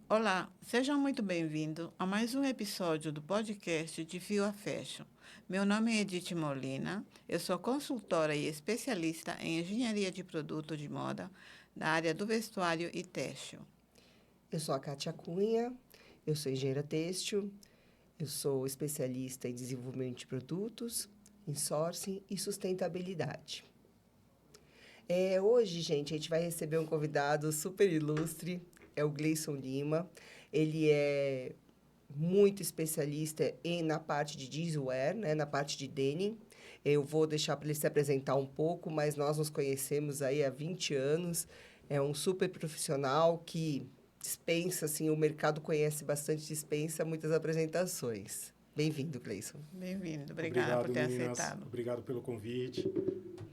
Olá, seja muito bem-vindo a mais um episódio do podcast de Fio a Fashion. Meu nome é Edith Molina, eu sou consultora e especialista em engenharia de produto de moda na área do vestuário e têxtil. Eu sou a Kátia Cunha, eu sou engenheira têxtil, eu sou especialista em desenvolvimento de produtos, em sourcing e sustentabilidade. Hoje, gente, a gente vai receber um convidado super ilustre, é o Gleison Lima. Ele é muito especialista na parte de jeanswear, né, na parte de denim. Eu vou deixar para ele se apresentar um pouco, mas nós nos conhecemos aí há 20 anos. É um super profissional que dispensa, assim, o mercado conhece bastante, dispensa muitas apresentações. Bem-vindo, Gleison. Bem-vindo, obrigada por Obrigado, ter meninas. aceitado. Obrigado pelo convite.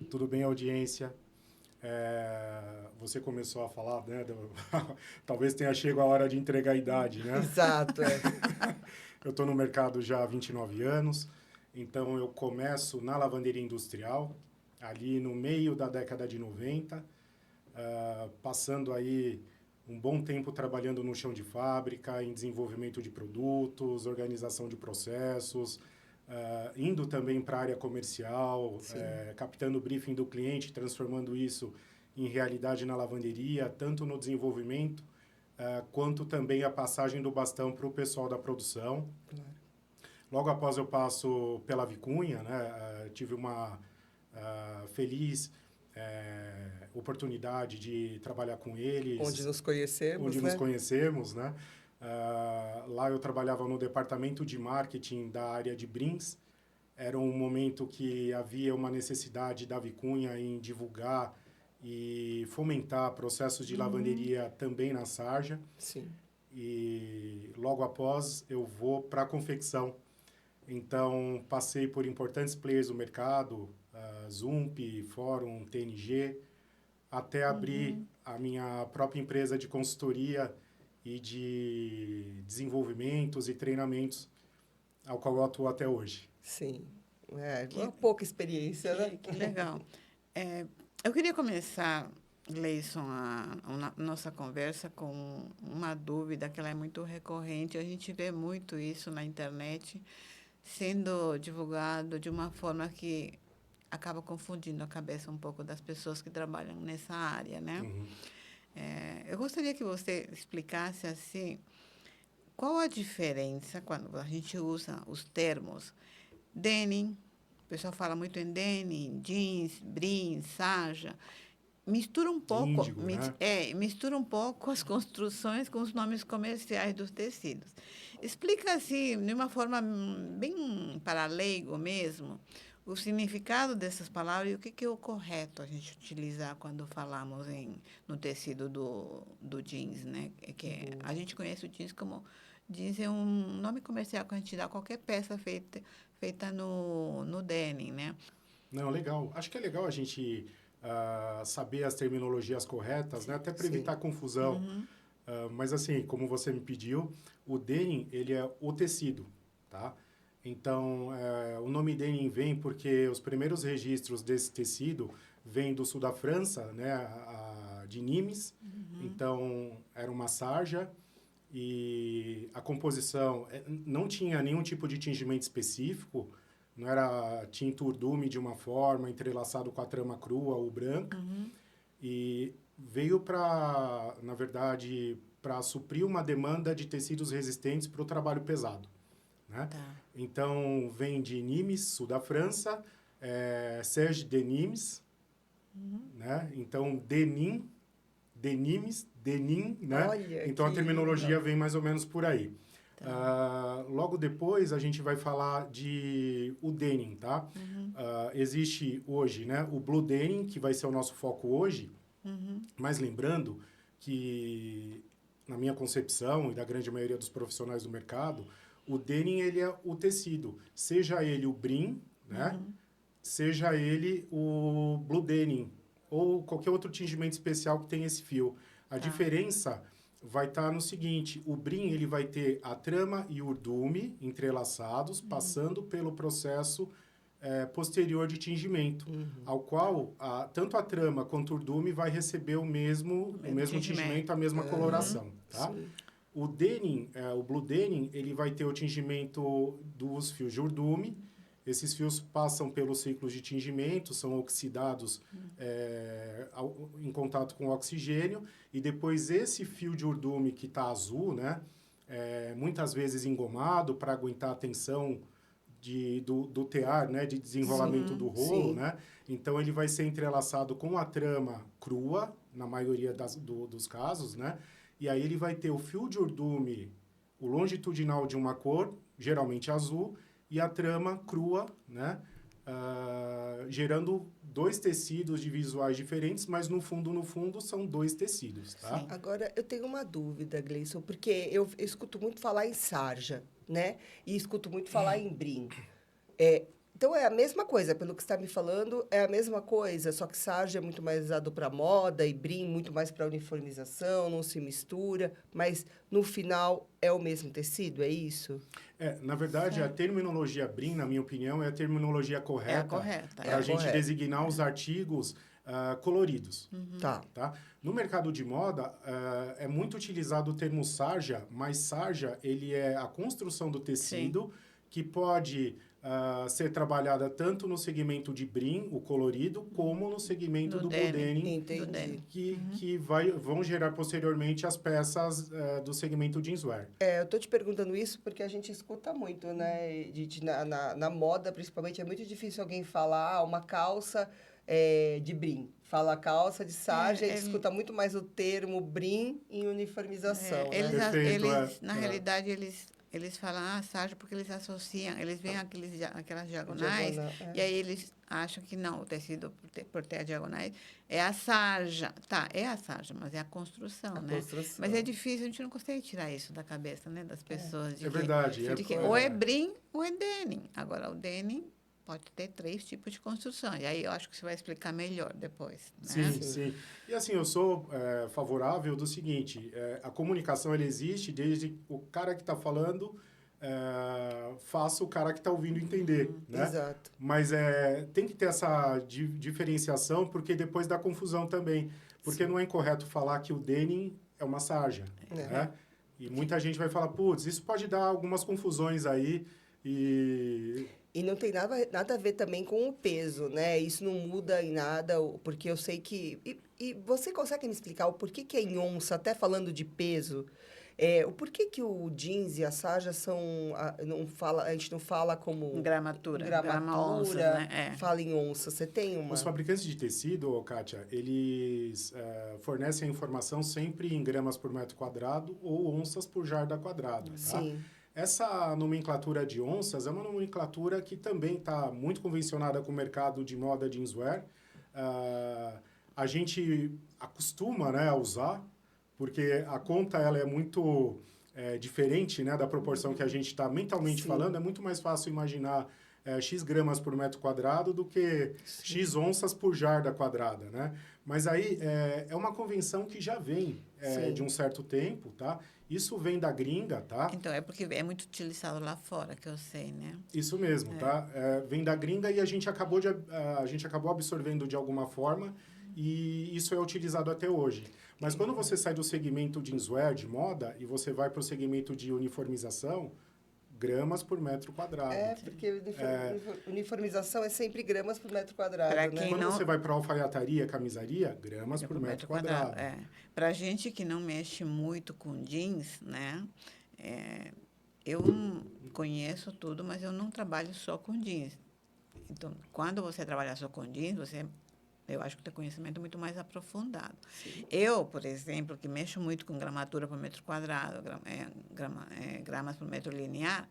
Tudo bem, audiência? Você começou a falar, né? Talvez tenha chegado a hora de entregar a idade, né? Exato, é. Eu estou no mercado já há 29 anos, então eu começo na lavanderia industrial, ali no meio da década de 90, passando aí um bom tempo trabalhando no chão de fábrica, em desenvolvimento de produtos, organização de processos, indo também para a área comercial, captando o briefing do cliente, transformando isso em realidade na lavanderia, tanto no desenvolvimento, quanto também a passagem do bastão para o pessoal da produção. Claro. Logo após eu passo pela Vicunha, né, tive uma feliz oportunidade de trabalhar com eles. Onde nos conhecemos, Onde né? nos conhecemos, né? Lá eu trabalhava no departamento de marketing da área de Brins. Era um momento que havia uma necessidade da Vicunha em divulgar e fomentar processos de lavanderia também na sarja. Sim. E logo após eu vou para a confecção. Então, passei por importantes players do mercado, Zump, Fórum, TNG, até abrir a minha própria empresa de consultoria e de desenvolvimentos e treinamentos, ao qual eu atuo até hoje. Sim. Uma pouca experiência, né? Que legal. Eu queria começar, Gleison, a nossa conversa com uma dúvida que ela é muito recorrente. A gente vê muito isso na internet sendo divulgado de uma forma que acaba confundindo a cabeça um pouco das pessoas que trabalham nessa área, né? Uhum. Eu gostaria que você explicasse assim, qual a diferença quando a gente usa os termos denim, o pessoal fala muito em denim, jeans, brim, sarja, mistura um pouco, Índigo, né? mistura um pouco as construções com os nomes comerciais dos tecidos. Explica assim, de uma forma bem para leigo mesmo, o significado dessas palavras e o que é o correto a gente utilizar quando falamos no tecido do jeans, né? A gente conhece o jeans como jeans é um nome comercial que a gente dá a qualquer peça feita no denim, né? Não, legal. Acho que é legal a gente saber as terminologias corretas, né? Até para Sim. evitar confusão. Mas assim, como você me pediu, o denim, ele é o tecido, tá? Então, o nome denim vem porque os primeiros registros desse tecido vêm do sul da França, né? De Nimes. Então, era uma sarja e a composição não tinha nenhum tipo de tingimento específico, não era tinto urdume de uma forma, entrelaçado com a trama crua ou branca. E veio para, na verdade, para suprir uma demanda de tecidos resistentes para o trabalho pesado, né? Tá. Então, vem de Nimes, sul da França, Serge de Nimes, né? Então, denim, denimes, denim, né? Olha, Então, a que terminologia legal. vem mais ou menos por aí. Logo depois, a gente vai falar de o denim, tá? Existe hoje, né, o blue denim, que vai ser o nosso foco hoje, mas lembrando que, na minha concepção e da grande maioria dos profissionais do mercado, o denim, ele é o tecido, seja ele o brim, né, seja ele o blue denim, ou qualquer outro tingimento especial que tenha esse fio. A diferença vai estar no seguinte: o brim, ele vai ter a trama e o urdume entrelaçados, passando pelo processo posterior de tingimento, ao qual tanto a trama quanto o urdume vai receber o mesmo tingimento, a mesma coloração, tá? Sim. O denim, o blue denim, ele vai ter o tingimento dos fios de urdume. Esses fios passam pelos ciclos de tingimento, são oxidados em contato com o oxigênio, e depois esse fio de urdume que está azul, né, muitas vezes engomado para aguentar a tensão do tear, né, de desenrolamento do rolo, sim. né? Então, ele vai ser entrelaçado com a trama crua, na maioria dos casos, né? E aí ele vai ter o fio de urdume, o longitudinal de uma cor, geralmente azul, e a trama crua, né? Gerando dois tecidos de visuais diferentes, mas no fundo, são dois tecidos, tá? Sim. Agora, eu tenho uma dúvida, Gleison, porque eu escuto muito falar em sarja, né? E escuto muito falar em brim. Então, é a mesma coisa, pelo que você está me falando, é a mesma coisa, só que sarja é muito mais usado para moda e brim muito mais para uniformização, não se mistura, mas no final é o mesmo tecido, é isso? Na verdade, a terminologia brim, na minha opinião, é a terminologia correta. É a correta. Para a gente correta. designar os artigos coloridos. Tá. No mercado de moda, é muito utilizado o termo sarja, mas sarja, ele é a construção do tecido que pode ser trabalhada tanto no segmento de brim, o colorido, como no segmento do blue denim, Entendi. que vão gerar posteriormente as peças do segmento jeanswear. Eu tô te perguntando isso porque a gente escuta muito, né? Na moda, principalmente, é muito difícil alguém falar uma calça de brim. Fala calça de sarja, a gente escuta muito mais o termo brim em uniformização, né? Perfeito, Na realidade, eles falam sarja porque eles associam, eles veem aquelas diagonais, e aí eles acham que não, o tecido, por ter a diagonais, é a sarja. Tá, é a sarja, mas é a construção, né? Construção. Mas é difícil, a gente não consegue tirar isso da cabeça, né, das pessoas. Verdade. Ou é brim ou é denim. Agora, o denim pode ter 3 tipos de construção. E aí eu acho que você vai explicar melhor depois. Né? Sim. E assim, eu sou favorável do seguinte, a comunicação ela existe desde o cara que está falando faça o cara que está ouvindo entender, né? Exato. Mas tem que ter essa diferenciação, porque depois dá confusão também. Porque não é incorreto falar que o denim é uma sarja, né? E muita gente vai falar, putz, isso pode dar algumas confusões aí E não tem nada a ver também com o peso, né? Isso não muda em nada, porque eu sei que... E você consegue me explicar o porquê que é em onça, até falando de peso, o porquê que o jeans e a sarja são... a gente não fala como... Gramatura, onças, né? Fala em onça. Você tem uma... Os fabricantes de tecido, Kátia, eles fornecem a informação sempre em gramas por metro quadrado ou onças por jarda quadrada, tá? Sim. Essa nomenclatura de onças é uma nomenclatura que também está muito convencionada com o mercado de moda jeanswear. A gente acostuma, né, a usar, porque a conta ela é muito diferente, né, da proporção que a gente está mentalmente falando. É muito mais fácil imaginar X gramas por metro quadrado do que X onças por jarda quadrada, né? Mas aí é uma convenção que já vem de um certo tempo, tá? Isso vem da gringa, tá? Então, é porque é muito utilizado lá fora, que eu sei, né? Isso mesmo, tá? Vem da gringa e a gente acabou absorvendo de alguma forma e isso é utilizado até hoje. Mas quando você sai do segmento jeanswear, de moda, e você vai para o segmento de uniformização, gramas por metro quadrado. Porque uniformização é sempre gramas por metro quadrado, né? Quando você vai para alfaiataria, camisaria, gramas por metro quadrado. Para gente que não mexe muito com jeans, né? Eu conheço tudo, mas eu não trabalho só com jeans. Então, quando você trabalha só com jeans, eu acho que tem conhecimento muito mais aprofundado. Sim. Eu, por exemplo, que mexo muito com gramatura por metro quadrado, gramas por metro linear,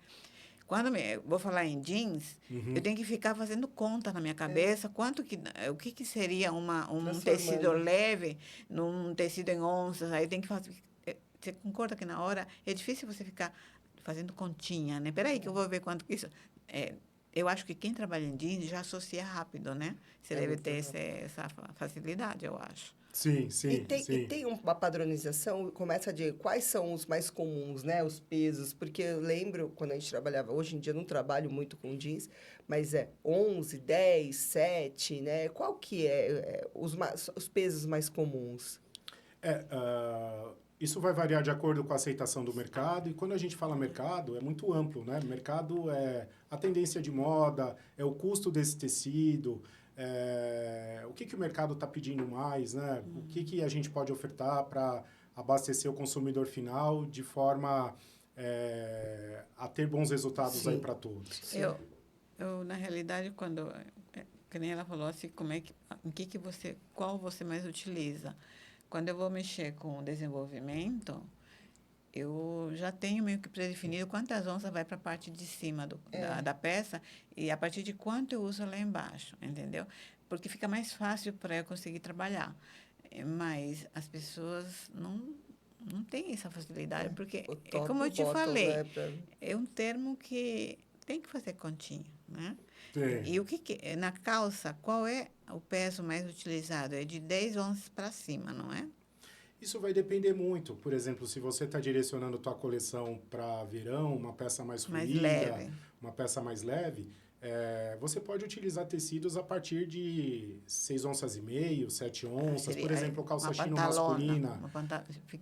quando eu vou falar em jeans, eu tenho que ficar fazendo conta na minha cabeça o que seria um tecido leve num tecido em onças. Aí tem que fazer... Você concorda que na hora é difícil você ficar fazendo continha, né? Peraí que eu vou ver quanto que isso... Eu acho que quem trabalha em jeans já associa rápido, né? Você deve ter essa facilidade, eu acho. Sim. E tem uma padronização, começa de quais são os mais comuns, né? Os pesos, porque eu lembro, quando a gente trabalhava, hoje em dia eu não trabalho muito com jeans, mas 11, 10, 7, né? Qual que os pesos mais comuns? Isso vai variar de acordo com a aceitação do mercado. E quando a gente fala mercado, é muito amplo, né? Mercado é a tendência de moda, é o custo desse tecido, o que o mercado está pedindo mais, né? O que a gente pode ofertar para abastecer o consumidor final de forma a ter bons resultados aí para todos. Eu, na realidade, quando... Que nem ela falou assim, qual você mais utiliza? Quando eu vou mexer com o desenvolvimento, eu já tenho meio que predefinido quantas onças vai para a parte de cima da peça e a partir de quanto eu uso lá embaixo, entendeu? Porque fica mais fácil para eu conseguir trabalhar. Mas as pessoas não têm essa facilidade, porque, como eu te falei, é um termo que tem que fazer continha, né? Sim. E na calça, qual é o peso mais utilizado? É de 10 onças para cima, não é? Isso vai depender muito. Por exemplo, se você está direcionando tua coleção para verão, uma peça mais fluida, uma peça mais leve, você pode utilizar tecidos a partir de 6 onças e meio, 7 onças. Por exemplo, calça chino masculina.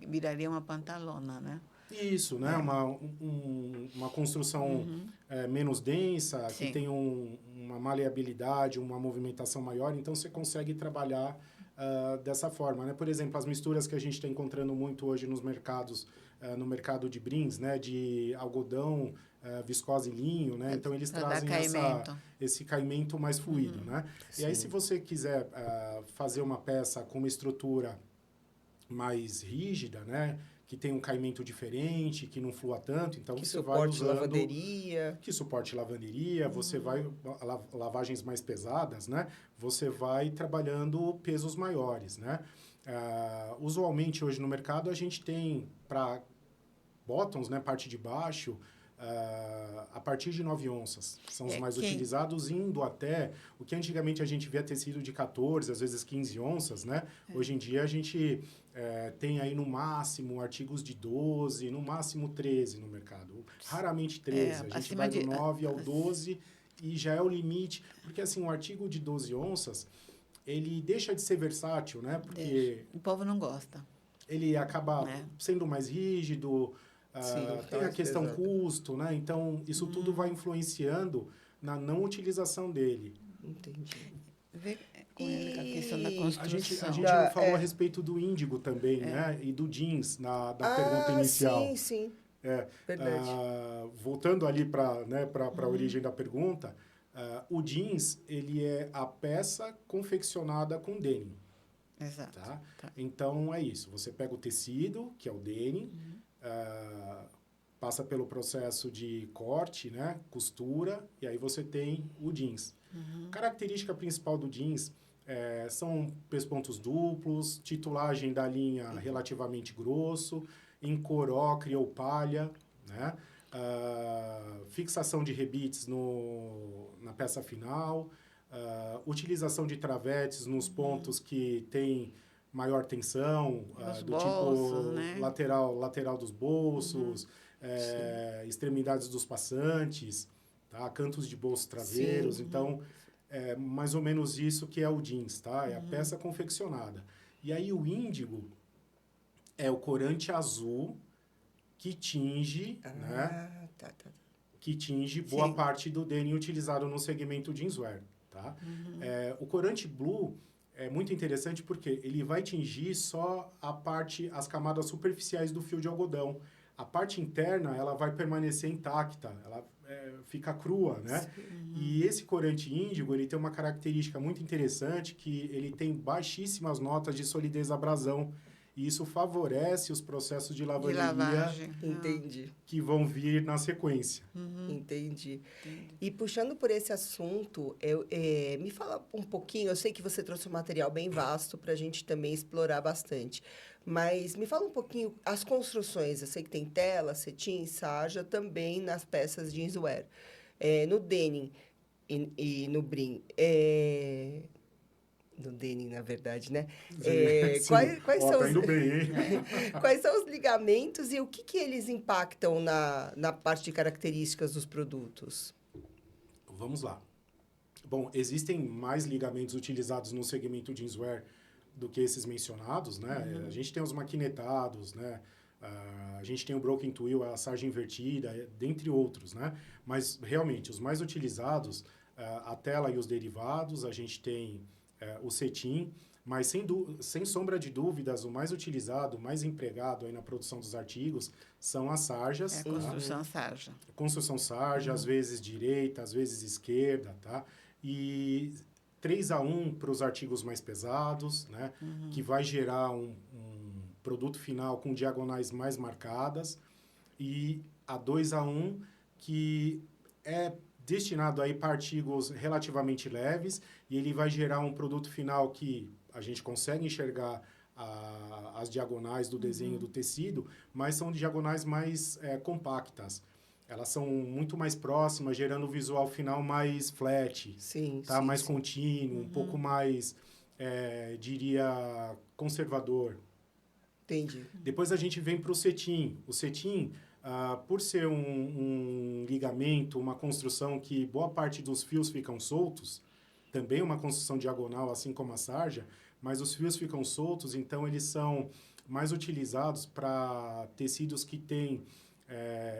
Viraria uma pantalona, né? Isso, né? Uma construção menos densa, Sim. que tem uma maleabilidade, uma movimentação maior, então você consegue trabalhar dessa forma, né? Por exemplo, as misturas que a gente está encontrando muito hoje nos mercados, no mercado de brindes, né? De algodão, viscose e linho, né? Então, eles trazem esse caimento mais fluido, né? Sim. E aí, se você quiser fazer uma peça com uma estrutura mais rígida, né? Que tem um caimento diferente, que não flua tanto, então que você vai usando... lavanderia. Que suporte lavanderia, você vai... Lavagens mais pesadas, né? Você vai trabalhando pesos maiores, né? Usualmente, hoje no mercado, a gente tem para bottoms, né? Parte de baixo... a partir de 9 onças. São os mais utilizados, indo até... O que antigamente a gente via tecido de 14, às vezes 15 onças, né? Hoje em dia a gente tem aí no máximo artigos de 12, no máximo 13 no mercado. Raramente 13. A gente vai do 9 ao 12 e já é o limite. Porque assim, um artigo de 12 onças, ele deixa de ser versátil, né? Porque... O povo não gosta. Ele acaba sendo mais rígido... tem a questão custo, né? Então, isso tudo vai influenciando na não utilização dele. Entendi. Com a questão da construção. A gente falou a respeito do índigo também, né? E do jeans na pergunta inicial. Sim. Verdade. Voltando ali para a origem da pergunta, o jeans, ele é a peça confeccionada com denim. Exato. Tá? Então, é isso. Você pega o tecido, que é o denim, passa pelo processo de corte, né? Costura, e aí você tem o jeans. A característica principal do jeans são pespontos duplos, titulagem da linha relativamente grosso, em cor ocre ou palha, né? Fixação de rebites na peça final, utilização de travetes nos pontos que tem maior tensão, do bolsos, tipo né? lateral dos bolsos, extremidades dos passantes, tá? Cantos de bolsos traveiros. Sim. Então, é mais ou menos isso que é o jeans, tá? É a peça confeccionada. E aí o índigo é o corante azul que tinge, né? Que tinge boa parte do denim utilizado no segmento jeanswear, tá? O corante blue é muito interessante porque ele vai tingir só as camadas superficiais do fio de algodão. A parte interna, ela vai permanecer intacta, ela fica crua, né? E esse corante índigo, ele tem uma característica muito interessante, que ele tem baixíssimas notas de solidez abrasão. E isso favorece os processos de lavagem. Entendi. Que vão vir na sequência. Entendi. E puxando por esse assunto, me fala um pouquinho, eu sei que você trouxe um material bem vasto para a gente também explorar bastante, mas me fala um pouquinho as construções. Eu sei que tem tela, cetim, sarja, também nas peças jeanswear. No denim e no brim. No denim, na verdade, né? Quais são tá indo bem, hein? Quais são os ligamentos e o que eles impactam na parte de características dos produtos? Vamos lá. Bom, existem mais ligamentos utilizados no segmento jeanswear do que esses mencionados, né? A gente tem os maquinetados, né? A gente tem o broken twill, a sarja invertida, dentre outros, né? Mas, realmente, os mais utilizados, a tela e os derivados, a gente tem o cetim, mas, sem sombra de dúvidas, o mais utilizado, o mais empregado aí na produção dos artigos são as sarjas. É a construção sarja. Construção sarja, às vezes direita, às vezes esquerda, tá? E 3-1 para os artigos mais pesados, né? Que vai gerar um produto final com diagonais mais marcadas. E a 2-1, que é destinado aí para artigos relativamente leves, e ele vai gerar um produto final que a gente consegue enxergar as diagonais do desenho do tecido, mas são diagonais mais compactas. Elas são muito mais próximas, gerando um visual final mais flat, Sim, tá? sim, Mais sim. contínuo, um pouco mais, diria, conservador. Entendi. Depois a gente vem para o cetim. O cetim, por ser um ligamento, uma construção que boa parte dos fios ficam soltos, também uma construção diagonal, assim como a sarja, mas os fios ficam soltos, então eles são mais utilizados para tecidos que têm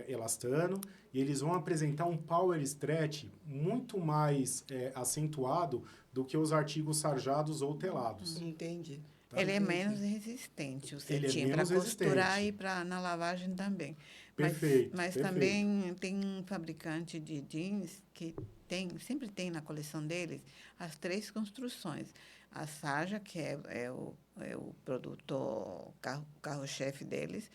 elastano, e eles vão apresentar um power stretch muito mais acentuado do que os artigos sarjados ou telados. Entendi. Tá? Ele é Entendi. menos resistente, o Ele é cetim, para menos costurar resistente. e na lavagem também. Perfeito, Mas perfeito. também tem um fabricante de jeans que sempre tem na coleção deles as 3 construções. A sarja, que é o produto carro-chefe deles,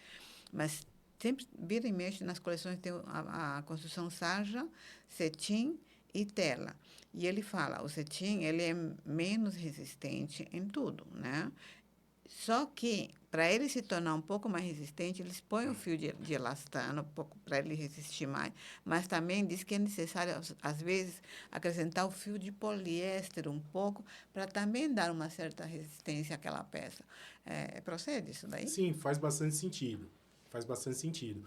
mas sempre vira e mexe nas coleções tem a construção sarja, cetim e tela. E ele fala, o cetim ele é menos resistente em tudo, né? Só que, para ele se tornar um pouco mais resistente, eles põem o fio de elastano, um pouco para ele resistir mais, mas também diz que é necessário, às vezes, acrescentar o fio de poliéster um pouco, para também dar uma certa resistência àquela peça. Procede isso daí? Sim, faz bastante sentido. Faz bastante sentido.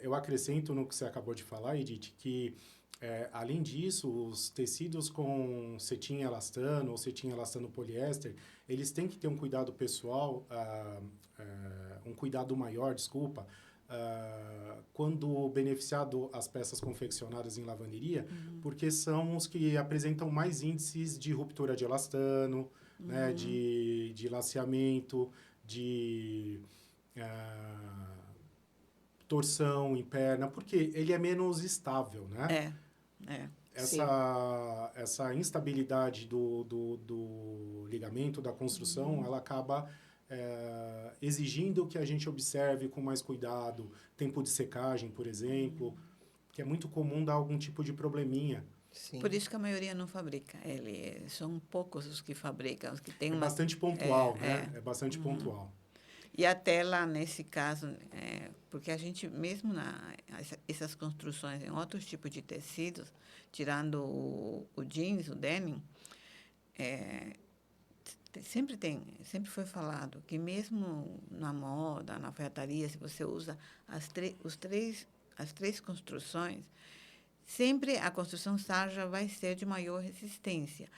Eu acrescento no que você acabou de falar, Edith, que, além disso, os tecidos com cetim elastano ou cetim elastano poliéster, eles têm que ter um cuidado pessoal, um cuidado maior, desculpa, quando beneficiado as peças confeccionadas em lavanderia, porque são os que apresentam mais índices de ruptura de elastano, né, de laceamento, de torção em perna, porque ele é menos estável, né? Essa instabilidade do ligamento, da construção, ela acaba exigindo que a gente observe com mais cuidado tempo de secagem, por exemplo, que é muito comum dar algum tipo de probleminha. Sim. Por isso que a maioria não fabrica. São poucos os que fabricam, os que têm bastante pontual, né? É bastante pontual. E a tela, nesse caso, porque a gente, mesmo essas construções em outros tipos de tecidos, tirando o jeans, o denim, sempre foi falado que mesmo na moda, na alfaiataria, se você usa as 3 construções, sempre a construção sarja vai ser de maior resistência.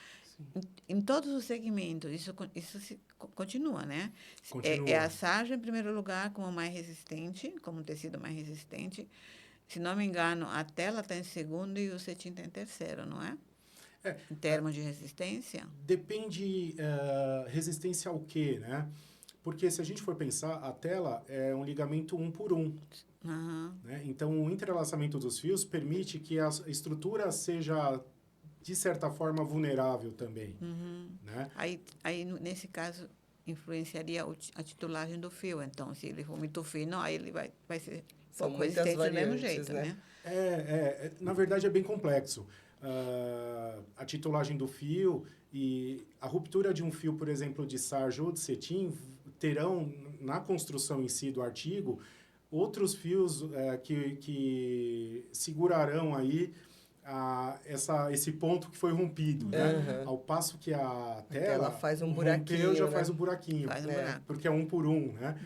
Em todos os segmentos, isso continua, né? Continua. A sarja, em primeiro lugar, como mais resistente, como um tecido mais resistente. Se não me engano, a tela está em segundo e o cetim está em terceiro, não é? Em termos de resistência? Depende resistência ao quê, né? Porque se a gente for pensar, a tela é um ligamento 1 por 1. Né? Então, o entrelaçamento dos fios permite que a estrutura seja, de certa forma, vulnerável também. Né? Aí, nesse caso, influenciaria a titulagem do fio. Então, se ele for muito fino, aí ele vai ser pouco resistente do mesmo jeito, né? Na verdade, é bem complexo. A titulagem do fio e a ruptura de um fio, por exemplo, de sarja ou de cetim, terão, na construção em si do artigo, outros fios que segurarão aí esse ponto que foi rompido, né? Ao passo que a tela ela faz um buraquinho, rompeu, já né? faz um buraquinho. Faz um buraco. Porque é 1 por 1, né?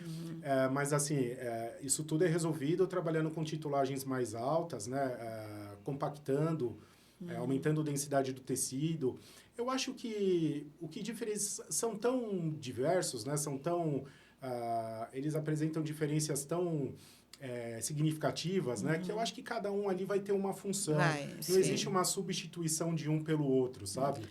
Mas, assim, isso tudo é resolvido trabalhando com titulagens mais altas, né? Compactando aumentando a densidade do tecido. Eu acho que o que são tão diversos, né? São tão... eles apresentam diferenças tão significativas, né? Que eu acho que cada um ali vai ter uma função. Não existe uma substituição de um pelo outro, sabe?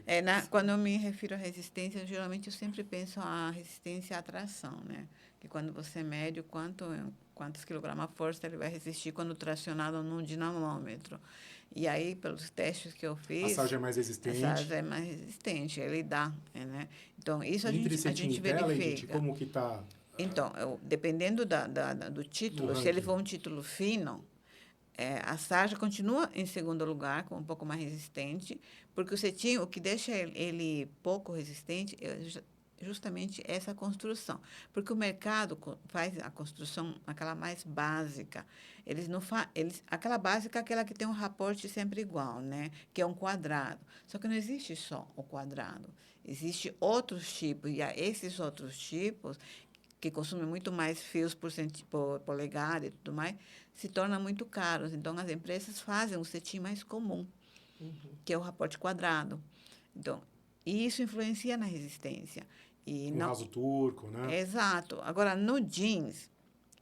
Quando eu me refiro à resistência, geralmente eu sempre penso a resistência à tração, né? Que quando você mede quantos quilogramas força ele vai resistir quando tracionado num dinamômetro. E aí, pelos testes que eu fiz... A sarja é mais resistente. A sarja é mais resistente, ele dá, né? Então, isso a gente verifica. Edith, como que está... Então, dependendo do título, se ele for um título fino, a sarja continua em segundo lugar, com um pouco mais resistente, porque o cetim, o que deixa ele pouco resistente é justamente essa construção. Porque o mercado faz a construção, aquela mais básica. Aquela básica é aquela que tem um raporte sempre igual, né? Que é um quadrado. Só que não existe só o quadrado. Existem outros tipos, e esses outros tipos, que consomem muito mais fios por polegada e tudo mais, se tornam muito caros. Então, as empresas fazem um cetim mais comum, que é o raporte quadrado. Então, isso influencia na resistência. Raso turco, né? Exato. Agora, no jeans,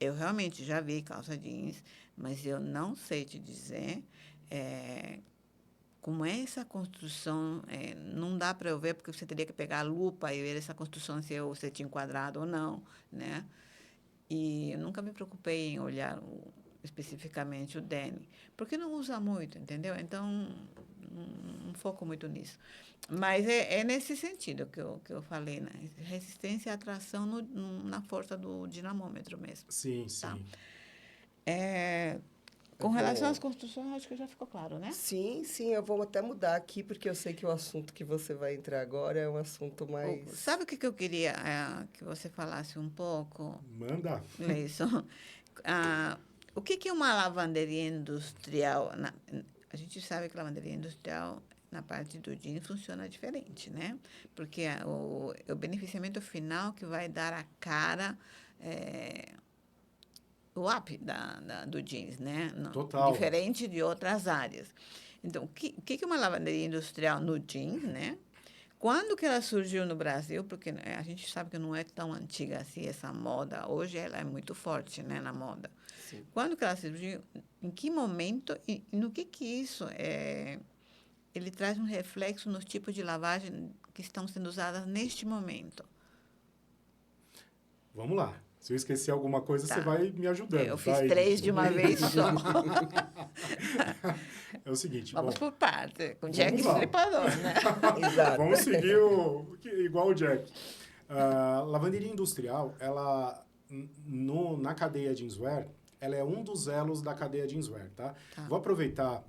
eu realmente já vi calça jeans, mas eu não sei te dizer como é essa construção. Não dá para eu ver, porque você teria que pegar a lupa e ver essa construção, se é o cetim quadrado ou não, né? E eu nunca me preocupei em olhar especificamente o denim, porque não usa muito, entendeu? Então, não foco muito nisso. Mas é nesse sentido que eu falei, né? Resistência e atração na força do dinamômetro mesmo. Sim, tá? sim. Com relação às construções, acho que já ficou claro, né? Sim, eu vou até mudar aqui, porque eu sei que o assunto que você vai entrar agora é um assunto mais... Sabe o que eu queria que você falasse um pouco? Manda. Leison. O que é uma lavanderia industrial? A gente sabe que a lavanderia industrial, na parte do jeans, funciona diferente, né? Porque o beneficiamento final que vai dar a cara... o up do jeans, né? Total. Diferente de outras áreas. Então, o que é uma lavanderia industrial no jeans, né? Quando que ela surgiu no Brasil? Porque a gente sabe que não é tão antiga assim essa moda. Hoje ela é muito forte, né, na moda. Sim. Quando que ela surgiu? Em que momento? E no que isso ele traz um reflexo nos tipos de lavagem que estão sendo usadas neste momento? Vamos lá. Se eu esquecer alguma coisa, Tá. Você vai me ajudando. Eu fiz 3 de uma vez só. É o seguinte... Vamos por parte, com Jack lá. Stripador, né? Exato. Vamos seguir igual o Jack. Lavanderia industrial, ela, na cadeia jeanswear, ela é um dos elos da cadeia jeanswear, tá? Vou aproveitar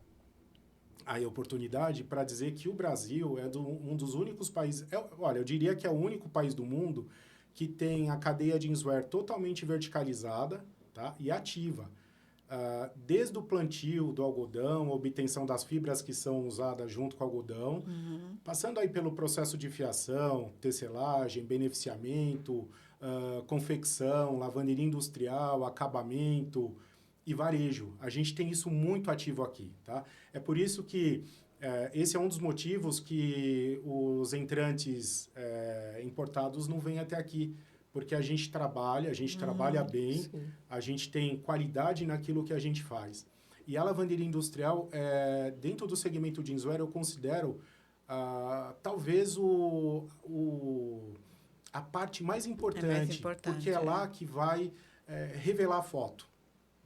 aí a oportunidade para dizer que o Brasil é um dos únicos países... Olha, eu diria que é o único país do mundo que tem a cadeia jeanswear totalmente verticalizada, tá? E ativa. Desde o plantio do algodão, a obtenção das fibras que são usadas junto com o algodão, passando aí pelo processo de fiação, tecelagem, beneficiamento, confecção, lavanderia industrial, acabamento e varejo. A gente tem isso muito ativo aqui, tá? É por isso que esse é um dos motivos que os entrantes importados não vêm até aqui, porque a gente trabalha bem, sim. A gente tem qualidade naquilo que a gente faz. E a lavanderia industrial, dentro do segmento jeanswear, eu considero talvez a parte mais importante, porque é lá que vai revelar a foto,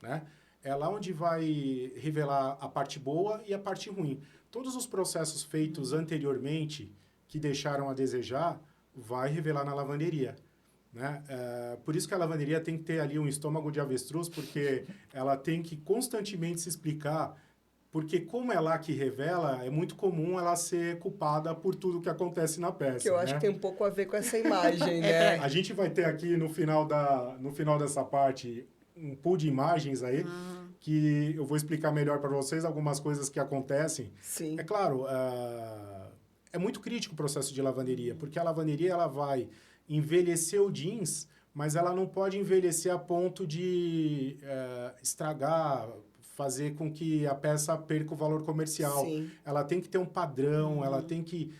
né? É lá onde vai revelar a parte boa e a parte ruim. Todos os processos feitos anteriormente, que deixaram a desejar, vai revelar na lavanderia, né? Por isso que a lavanderia tem que ter ali um estômago de avestruz, porque ela tem que constantemente se explicar, porque como é lá que revela, é muito comum ela ser culpada por tudo que acontece na peça. Que eu acho que tem um pouco a ver com essa imagem, né? A gente vai ter aqui no final dessa parte um pool de imagens aí, que eu vou explicar melhor para vocês algumas coisas que acontecem. Sim. É claro, é muito crítico o processo de lavanderia, porque a lavanderia ela vai envelhecer o jeans, mas ela não pode envelhecer a ponto de estragar, fazer com que a peça perca o valor comercial. Sim. Ela tem que ter um padrão, ela tem que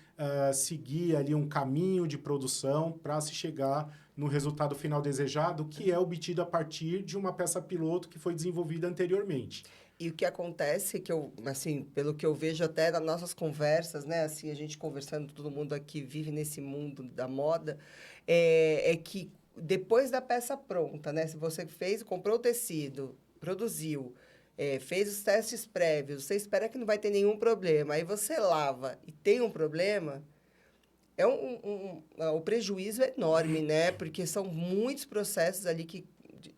seguir ali um caminho de produção para se chegar no resultado final desejado, que é obtido a partir de uma peça piloto que foi desenvolvida anteriormente. E o que acontece, que eu, assim, pelo que eu vejo até nas nossas conversas, né, assim, a gente conversando, todo mundo aqui vive nesse mundo da moda, é que depois da peça pronta, né, se você comprou o tecido, produziu, fez os testes prévios, você espera que não vai ter nenhum problema, aí você lava e tem um problema, o prejuízo é enorme, né, porque são muitos processos ali que,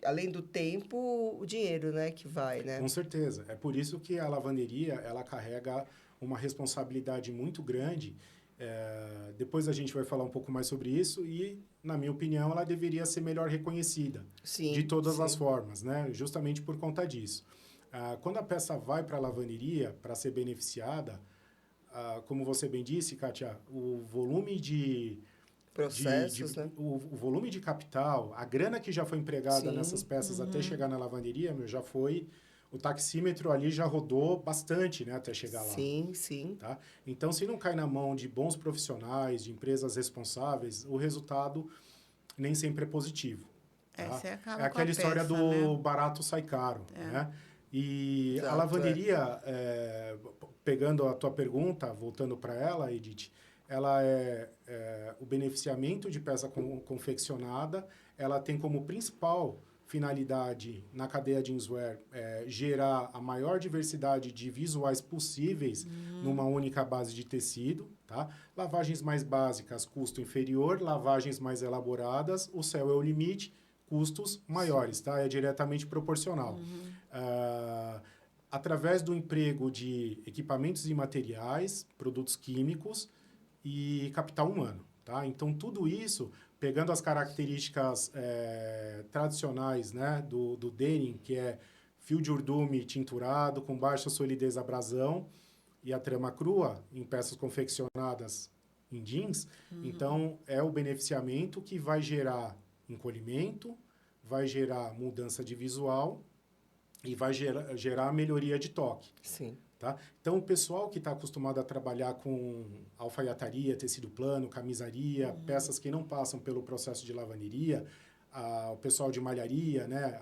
além do tempo, o dinheiro, né, que vai, né? Com certeza. É por isso que a lavanderia, ela carrega uma responsabilidade muito grande. Depois a gente vai falar um pouco mais sobre isso e, na minha opinião, ela deveria ser melhor reconhecida. Sim, de todas sim. as formas, né? Justamente por conta disso. Quando a peça vai para a lavanderia para ser beneficiada, como você bem disse, Kátia, o volume Processos, né? o volume de capital, a grana que já foi empregada Sim. nessas peças até chegar na lavanderia, já foi... O taxímetro ali já rodou bastante, né, até chegar lá. Sim, sim. Tá? Então, se não cai na mão de bons profissionais, de empresas responsáveis, o resultado nem sempre é positivo. Tá? Você acaba É aquela com a história peça, do né? barato sai caro, né? E Exato, a lavanderia, pegando a tua pergunta, voltando para ela, Edith, ela o beneficiamento de peça confeccionada, ela tem como principal finalidade na cadeia jeanswear gerar a maior diversidade de visuais possíveis numa única base de tecido, tá? Lavagens mais básicas, custo inferior, lavagens mais elaboradas, o céu é o limite, custos maiores, tá? É diretamente proporcional. Através do emprego de equipamentos e materiais, produtos químicos e capital humano, tá? Então, tudo isso, pegando as características tradicionais, né, do denim, que é fio de urdume tinturado, com baixa solidez abrasão, e a trama crua, em peças confeccionadas em jeans, então, é o beneficiamento que vai gerar encolhimento, vai gerar mudança de visual e vai gerar melhoria de toque. Sim. Tá? Então, o pessoal que está acostumado a trabalhar com alfaiataria, tecido plano, camisaria, peças que não passam pelo processo de lavanderia, o pessoal de malharia, né?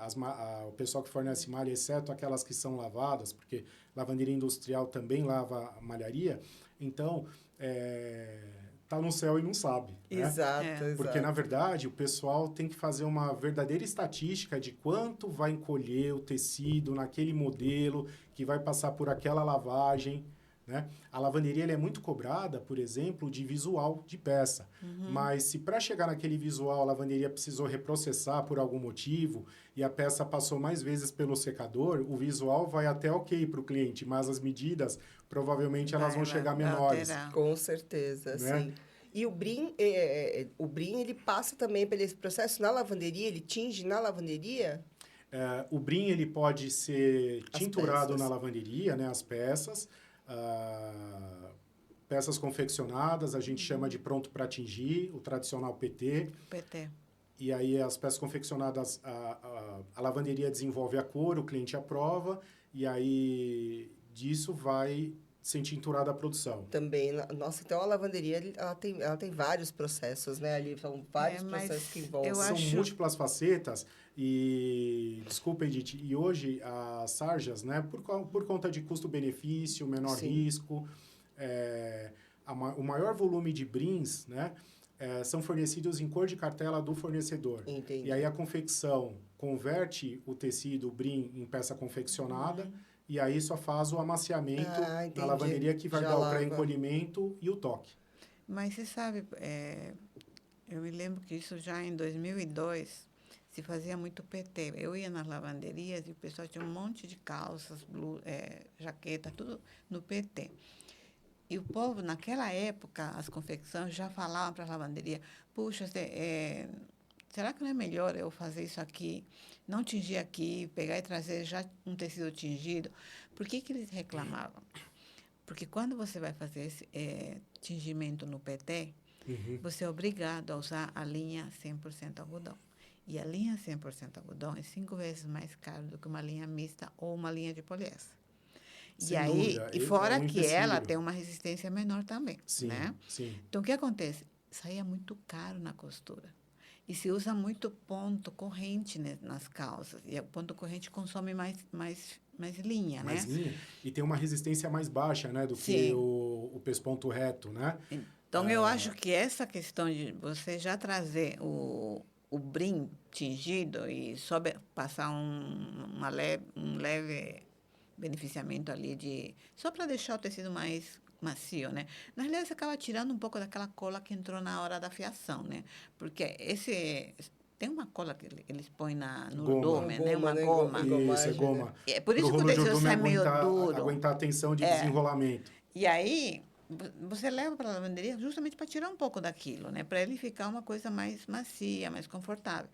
O pessoal que fornece malha, exceto aquelas que são lavadas, porque lavanderia industrial também lava malharia, então, tá no céu e não sabe. Né? Exato, exato. Porque, na verdade, o pessoal tem que fazer uma verdadeira estatística de quanto vai encolher o tecido naquele modelo, que vai passar por aquela lavagem. Né? A lavanderia ela é muito cobrada, por exemplo, de visual de peça. Mas se para chegar naquele visual a lavanderia precisou reprocessar por algum motivo e a peça passou mais vezes pelo secador, o visual vai até ok para o cliente, mas as medidas provavelmente elas vão chegar menores. Alterar. Com certeza, Né? sim. E o brim, ele passa também por esse processo na lavanderia? Ele tinge na lavanderia? O brim ele pode ser As tinturado peças. na lavanderia, né, as peças. Peças confeccionadas, a gente chama de pronto para tingir, o tradicional PT. PT. E aí as peças confeccionadas, a lavanderia desenvolve a cor, o cliente aprova, e aí disso vai ser tinturada a produção. Também, nossa, então a lavanderia, ela tem vários processos, né? Ali são vários mas processos que envolvem. eu São acho- múltiplas facetas e, desculpa, Edith, e hoje as sarjas, né, por conta de custo-benefício, menor Sim. risco, o maior volume de brims, né, são fornecidos em cor de cartela do fornecedor. Entendi. E aí a confecção converte o tecido, o brim, em peça confeccionada e aí só faz o amaciamento na entendi. lavanderia que vai Já dar o lava. pré-encolhimento e o toque. Mas você sabe, eu me lembro que isso já em 2002 se fazia muito PT. Eu ia nas lavanderias e o pessoal tinha um monte de calças, jaqueta, tudo no PT. E o povo, naquela época, as confecções já falavam para a lavanderia, puxa, será que não é melhor eu fazer isso aqui, não tingir aqui, pegar e trazer já um tecido tingido? Por que eles reclamavam? Porque quando você vai fazer esse tingimento no PT, você é obrigado a usar a linha 100% algodão. E a linha 100% algodão é 5 vezes mais caro do que uma linha mista ou uma linha de poliéster. Sem E aí, dúvida, e é fora um que ela empecilho. tem uma resistência menor também, Sim, né? sim. Então, o que acontece? Saía muito caro na costura. E se usa muito ponto corrente nas calças. E o ponto corrente consome mais linha, Mais né? linha. E tem uma resistência mais baixa, né? Do que Sim. o pesponto reto, né? Então, eu acho que essa questão de você já trazer o brim tingido e passar um leve beneficiamento ali só para deixar o tecido mais macio, né? Na realidade, você acaba tirando um pouco daquela cola que entrou na hora da fiação, né? Porque tem uma cola que eles põem no Goma. abdômen, né? Uma Goma, né? goma. Isso, é Engomagem, né? goma. É por Para o isso que o rolo de tecido ordume sai meio duro. aguentar a tensão de desenrolamento. E aí, você leva para a lavanderia justamente para tirar um pouco daquilo, né? Para ele ficar uma coisa mais macia, mais confortável.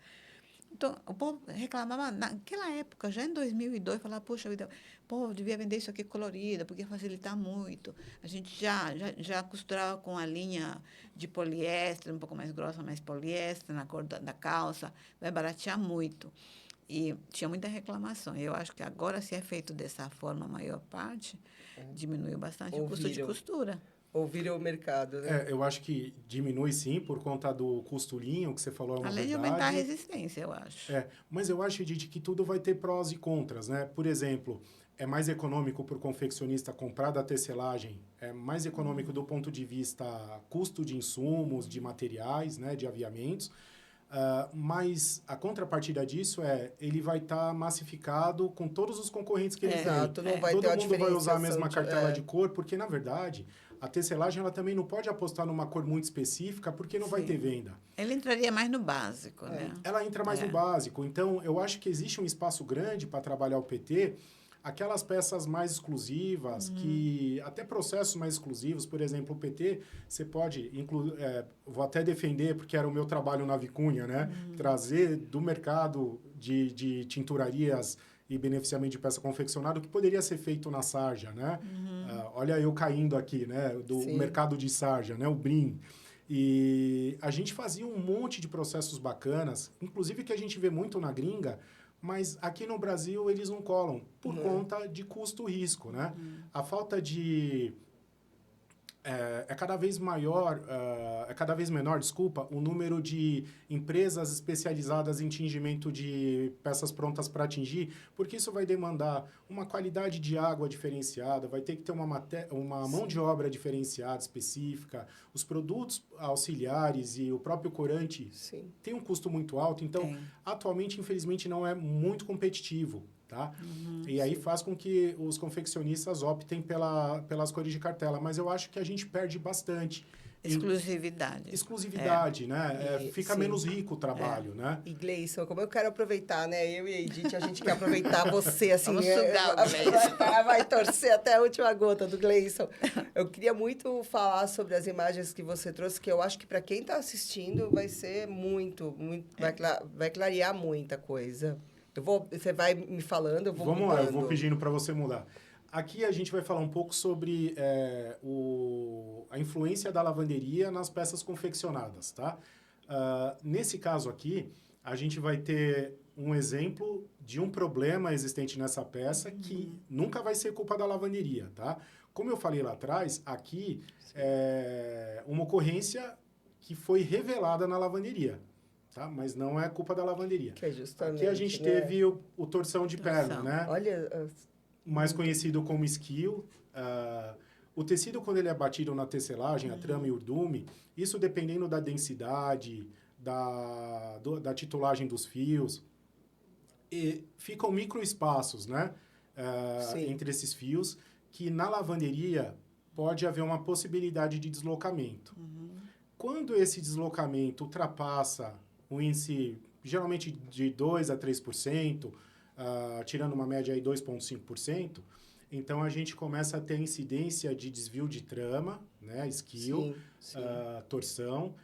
Então, o povo reclamava naquela época, já em 2002, falava, poxa vida, pô, devia vender isso aqui colorido, porque ia facilitar muito. A gente já costurava com a linha de poliéster, um pouco mais grossa, mais poliéster, na cor da calça, vai baratear muito. E tinha muita reclamação. Eu acho que agora, se é feito dessa forma, a maior parte, diminuiu bastante o custo de Ouviram. costura. Ouviram o mercado, né? Eu acho que diminui sim por conta do custo linha, o que você falou é uma Além de aumentar a verdade. resistência, eu acho. Mas eu acho, Edith, que tudo vai ter prós e contras, né? Por exemplo, é mais econômico para o confeccionista comprar da tecelagem, é mais econômico do ponto de vista custo de insumos, de materiais, né, de aviamentos, mas a contrapartida disso ele vai estar massificado com todos os concorrentes que ele tem. Exato, não vai Todo ter uma mundo vai usar a diferenciação mesma cartela de é. cor, porque, na verdade, a tecelagem ela também não pode apostar numa cor muito específica, porque não vai Sim. ter venda. Ele entraria mais no básico, né? Ela entra mais no básico. Então, eu acho que existe um espaço grande para trabalhar o PT, aquelas peças mais exclusivas, que até processos mais exclusivos, por exemplo, o PT, você pode, vou até defender, porque era o meu trabalho na Vicunha, né? Trazer do mercado de tinturarias e beneficiamento de peça confeccionada, o que poderia ser feito na sarja, né? Olha eu caindo aqui, né? Do Sim. mercado de sarja, né? O BRIM. E a gente fazia um monte de processos bacanas, inclusive que a gente vê muito na gringa, mas aqui no Brasil eles não colam, por conta de custo-risco, né? A falta de... É cada vez maior, é cada vez menor, desculpa, o número de empresas especializadas em tingimento de peças prontas para tingir, porque isso vai demandar uma qualidade de água diferenciada, vai ter que ter uma mão de obra diferenciada, específica, os produtos auxiliares e o próprio corante tem um custo muito alto, então, atualmente, infelizmente, não é muito competitivo. Tá? E aí faz com que os confeccionistas optem pelas cores de cartela. Mas eu acho que a gente perde bastante. Exclusividade. Né? Fica menos rico o trabalho, né? E Gleison, como eu quero aproveitar, né? Eu e a Edith, a gente quer aproveitar você, assim... Vamos sugar o Gleison. Vai torcer até a última gota do Gleison. Eu queria muito falar sobre as imagens que você trouxe, que eu acho que para quem está assistindo vai ser muito vai clarear muita coisa. Você vai me falando, eu vou Vamos mudando. lá, eu vou pedindo para você mudar. Aqui a gente vai falar um pouco sobre a influência da lavanderia nas peças confeccionadas, tá? Nesse caso aqui, a gente vai ter um exemplo de um problema existente nessa peça que nunca vai ser culpa da lavanderia, tá? Como eu falei lá atrás, aqui é uma ocorrência que foi revelada na lavanderia. Tá? Mas não é culpa da lavanderia. Que é justamente, aqui a gente teve o torção de perna, né? Olha... mais conhecido como esquio. O tecido, quando ele é batido na tecelagem, a trama e o urdume, isso dependendo da densidade, da titulagem dos fios, ficam microespaços, né? Entre esses fios, que na lavanderia pode haver uma possibilidade de deslocamento. Quando esse deslocamento ultrapassa o índice, geralmente de 2% a 3%, tirando uma média aí 2,5%, então a gente começa a ter incidência de desvio de trama, né, esquio, torção,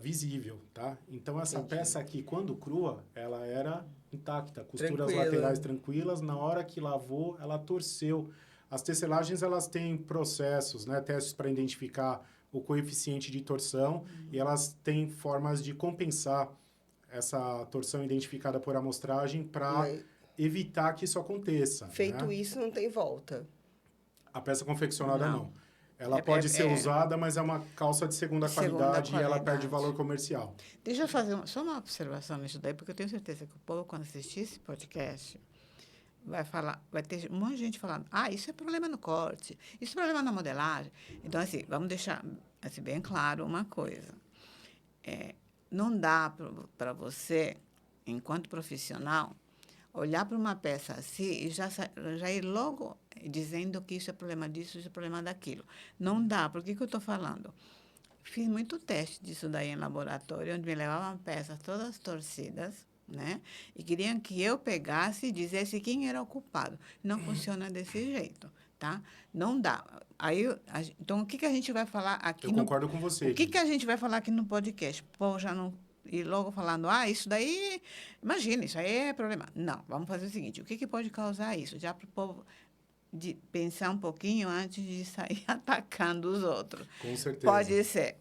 visível, tá? Então essa peça aqui, quando crua, ela era intacta, costuras laterais tranquilas, na hora que lavou, ela torceu. As tecelagens, elas têm processos, né, testes para identificar o coeficiente de torção, e elas têm formas de compensar essa torção identificada por amostragem para Mas evitar que isso aconteça. feito né? isso, não tem volta. A peça confeccionada Não. não. Ela É- pode é- ser é- usada, mas é uma calça de segunda Segunda qualidade e ela perde qualidade. valor comercial. Deixa eu fazer só uma observação nisso daí, porque eu tenho certeza que o povo, quando assistir esse podcast, vai ter um monte de gente falando, isso é problema no corte, isso é problema na modelagem. Então, assim, vamos deixar assim, bem claro uma coisa. Não dá para você, enquanto profissional, olhar para uma peça assim e já ir logo dizendo que isso é problema disso, isso é problema daquilo. Não dá. Por que eu estou falando? Fiz muito teste disso daí em laboratório, onde me levavam peças todas torcidas, né? E queriam que eu pegasse e dissesse quem era o culpado. Não funciona desse jeito, tá? Não dá. Então, o que a gente vai falar aqui Eu concordo com você. O que a gente vai falar aqui no podcast? Pô, já não... E logo falando, isso daí... Imagina, isso aí é problema. Não, vamos fazer o seguinte, o que pode causar isso? Já para o povo de pensar um pouquinho antes de sair atacando os outros. Com certeza. Pode ser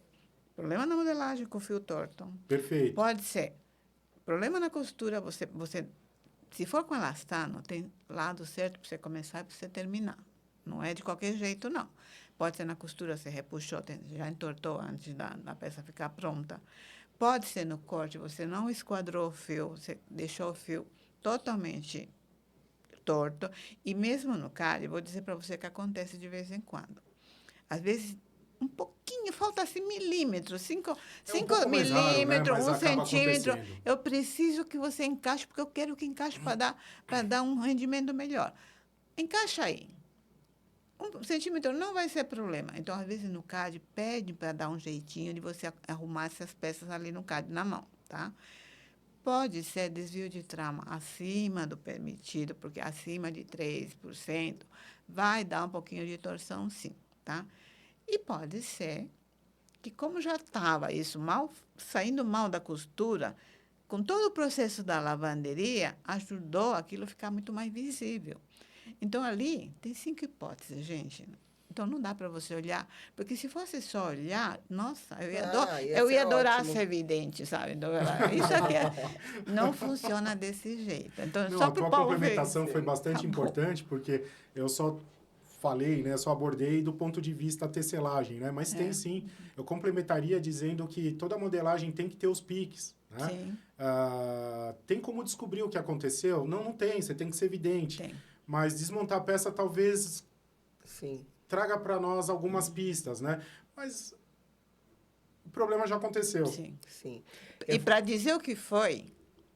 problema na modelagem com fio torto. Perfeito. Pode ser problema na costura. Você, se for com elastano, tem lado certo para você começar e para você terminar. Não é de qualquer jeito, não. Pode ser na costura, você repuxou, já entortou antes da peça ficar pronta. Pode ser no corte, você não esquadrou o fio, você deixou o fio totalmente torto. E mesmo no CAD, vou dizer para você que acontece de vez em quando. Às vezes, um pouquinho, falta assim milímetros, 5 pouco mais raro, né? milímetros, Mas 1 acaba centímetro. acontecendo. Eu preciso que você encaixe, porque eu quero que encaixe para dar um rendimento melhor. Encaixa aí. 1 centímetro não vai ser problema. Então, às vezes, no CAD, pede para dar um jeitinho de você arrumar essas peças ali no CAD, na mão, tá? Pode ser desvio de trama acima do permitido, porque acima de 3% vai dar um pouquinho de torção, sim, tá? E pode ser que, como já estava isso saindo mal da costura, com todo o processo da lavanderia, ajudou aquilo a ficar muito mais visível. Então, ali tem 5 hipóteses, gente. Então, não dá para você olhar, porque se fosse só olhar, nossa, eu ia adorar ser vidente, sabe? Então, isso aqui não funciona desse jeito. Então, Não, só a para o tua povo complementação ver. foi bastante importante, porque eu só falei, né, só abordei do ponto de vista tecelagem, né? Mas tem sim. Eu complementaria dizendo que toda modelagem tem que ter os piques, né? Sim. Tem como descobrir o que aconteceu? Não tem. Você tem que ser evidente. Tem. Mas desmontar a peça talvez Sim. traga para nós algumas pistas, né? Mas o problema já aconteceu. Sim. Sim. E para dizer o que foi,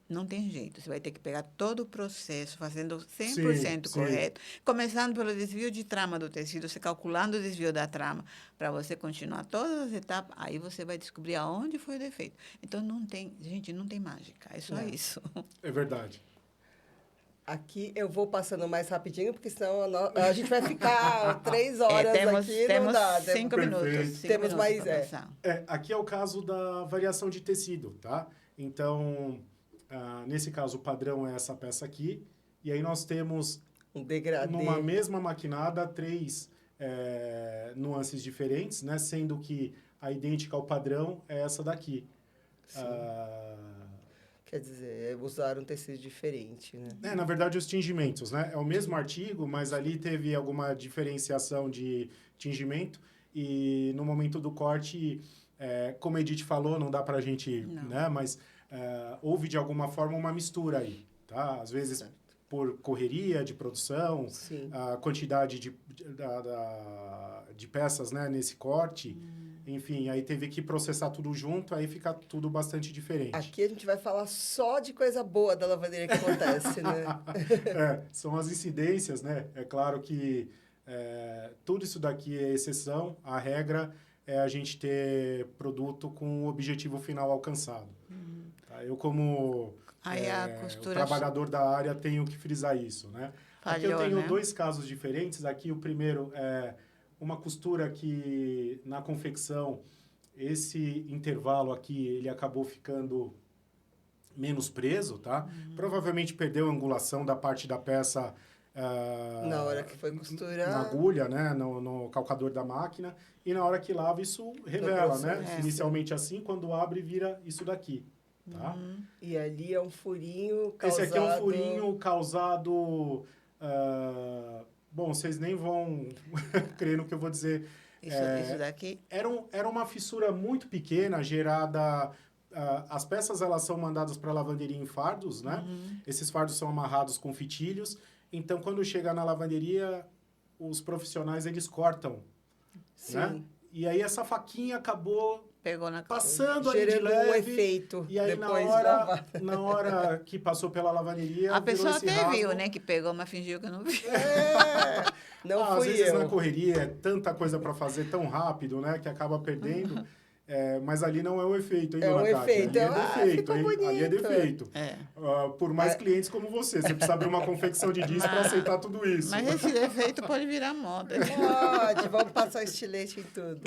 não tem jeito. Você vai ter que pegar todo o processo, fazendo 100% Sim, correto, começando pelo desvio de trama do tecido, você calculando o desvio da trama, para você continuar todas as etapas, aí você vai descobrir aonde foi o defeito. Então, não tem mágica, é só isso. É verdade. Aqui eu vou passando mais rapidinho, porque senão a gente vai ficar 3 horas aqui, não temos dá. 5 minutos. Perfeito. Temos mais, pra passar. Aqui é o caso da variação de tecido, tá? Então, nesse caso, o padrão é essa peça aqui. E aí nós temos, Um degradê. numa mesma maquinada, 3 nuances diferentes, né? Sendo que a idêntica ao padrão é essa daqui. Quer dizer, usaram um tecido diferente, né? Na verdade, os tingimentos, né? É o mesmo artigo, mas ali teve alguma diferenciação de tingimento. E no momento do corte, como a Edith falou, não dá pra gente, né? Mas houve, de alguma forma, uma mistura aí, tá? Às vezes, certo, por correria de produção, sim, a quantidade de peças, né, nesse corte... Enfim, aí teve que processar tudo junto, aí fica tudo bastante diferente. Aqui a gente vai falar só de coisa boa da lavanderia que acontece, né? São as incidências, né? É claro que tudo isso daqui é exceção. A regra é a gente ter produto com o objetivo final alcançado. Tá? Eu, como trabalhador da área, tenho que frisar isso, né? Falhou, aqui eu tenho, né? 2 casos diferentes. Aqui o primeiro é uma costura que, na confecção, esse intervalo aqui, ele acabou ficando menos preso, tá? Provavelmente perdeu a angulação da parte da peça... na hora que foi costurar... Na agulha, né? No calcador da máquina. E na hora que lava, isso revela, né? Inicialmente assim, quando abre, vira isso daqui. tá? E ali é um furinho causado... Esse aqui é um furinho causado... bom, vocês nem vão crer no que eu vou dizer. Isso daqui? Era uma fissura muito pequena, gerada... as peças, elas são mandadas para a lavanderia em fardos, né? Esses fardos são amarrados com fitilhos. Então, quando chega na lavanderia, os profissionais, eles cortam, Sim. né? E aí, essa faquinha acabou Pegou na passando ali de gerando leve. um efeito. E aí, depois na hora que passou pela lavanderia, A virou pessoa esse até rasgo. viu, né? Que pegou, mas fingiu que não viu. Não Às fui vezes eu. na correria é tanta coisa para fazer tão rápido, né? Que acaba perdendo. Mas ali não é o efeito, hein, É dona um Kátia? efeito. Ali é defeito, Ficou hein? bonito. Ali é defeito. É. Por mais clientes como você precisa abrir uma confecção de jeans para aceitar tudo isso. Mas esse defeito pode virar moda. Pode, vamos passar estilete em tudo.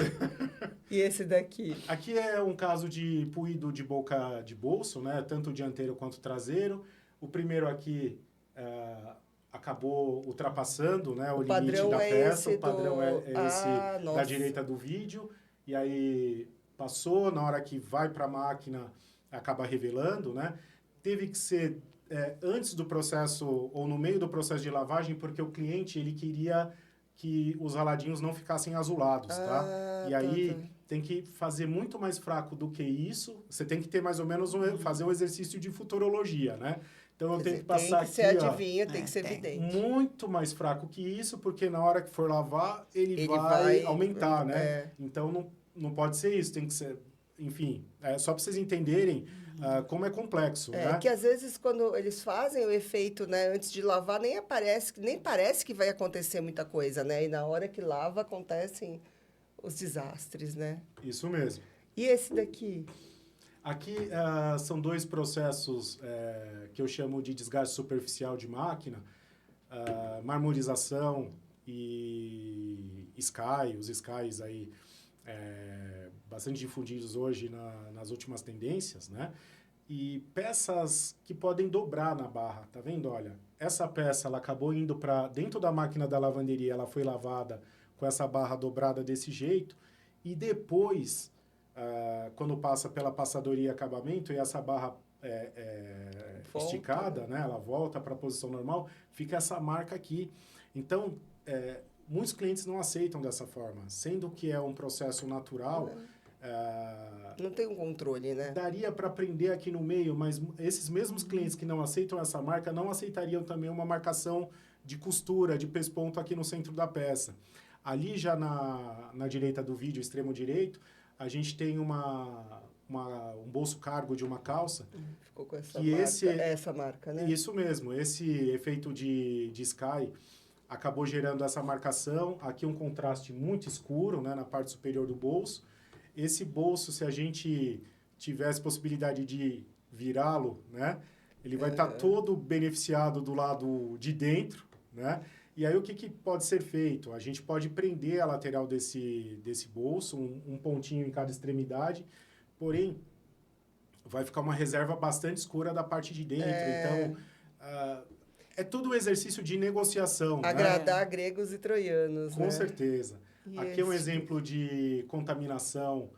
E esse daqui? Aqui é um caso de puído de boca de bolso, né? Tanto dianteiro quanto traseiro. O primeiro aqui acabou ultrapassando, né, o limite da peça. O padrão é esse da direita do vídeo. E aí passou, na hora que vai para a máquina, acaba revelando, né? Teve que ser antes do processo ou no meio do processo de lavagem, porque o cliente ele queria que os raladinhos não ficassem azulados, tá? E aí tem que fazer muito mais fraco do que isso. Você tem que ter mais ou menos fazer um exercício de futurologia, né? Então eu tenho que passar aqui, tem que ser adivinho, tem que ser evidente. Muito mais fraco que isso, porque na hora que for lavar, ele vai aumentar, né? Então não pode ser isso, tem que ser... Enfim, só para vocês entenderem como é complexo, né? Que às vezes quando eles fazem o efeito, né, antes de lavar, nem parece que vai acontecer muita coisa, né? E na hora que lava, acontecem os desastres, né? Isso mesmo. E esse daqui? Aqui são dois processos que eu chamo de desgaste superficial de máquina, marmorização e sky, os skies aí bastante difundidos hoje nas últimas tendências, né? E peças que podem dobrar na barra, tá vendo? Olha, essa peça ela acabou indo para dentro da máquina da lavanderia, ela foi lavada com essa barra dobrada desse jeito e depois quando passa pela passadoria e acabamento e essa barra esticada, né? Ela volta para a posição normal, fica essa marca aqui. Então, muitos clientes não aceitam dessa forma, sendo que é um processo natural. Não tem um controle, né? Daria para aprender aqui no meio, mas esses mesmos clientes que não aceitam essa marca não aceitariam também uma marcação de costura, de pesponto aqui no centro da peça. Ali já na direita do vídeo, extremo direito, a gente tem um bolso cargo de uma calça. Ficou com essa marca, essa marca, né? Isso mesmo, esse efeito de sky acabou gerando essa marcação. Aqui um contraste muito escuro, né, na parte superior do bolso. Esse bolso, se a gente tivesse possibilidade de virá-lo, né, ele vai estar todo beneficiado do lado de dentro, né? E aí, o que pode ser feito? A gente pode prender a lateral desse bolso, um pontinho em cada extremidade, porém, vai ficar uma reserva bastante escura da parte de dentro. Então, é tudo um exercício de negociação. Agradar gregos e troianos, Com certeza. E aqui é um exemplo de contaminação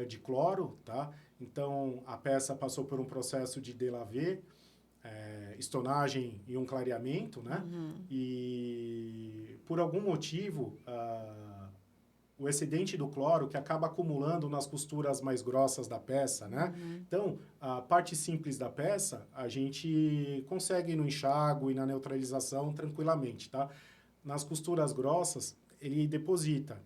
de cloro, tá? Então, a peça passou por um processo de délavé, estonagem e um clareamento, né? E por algum motivo, o excedente do cloro que acaba acumulando nas costuras mais grossas da peça, né? Então, a parte simples da peça, a gente consegue no enxágue e na neutralização tranquilamente, tá? Nas costuras grossas, ele deposita.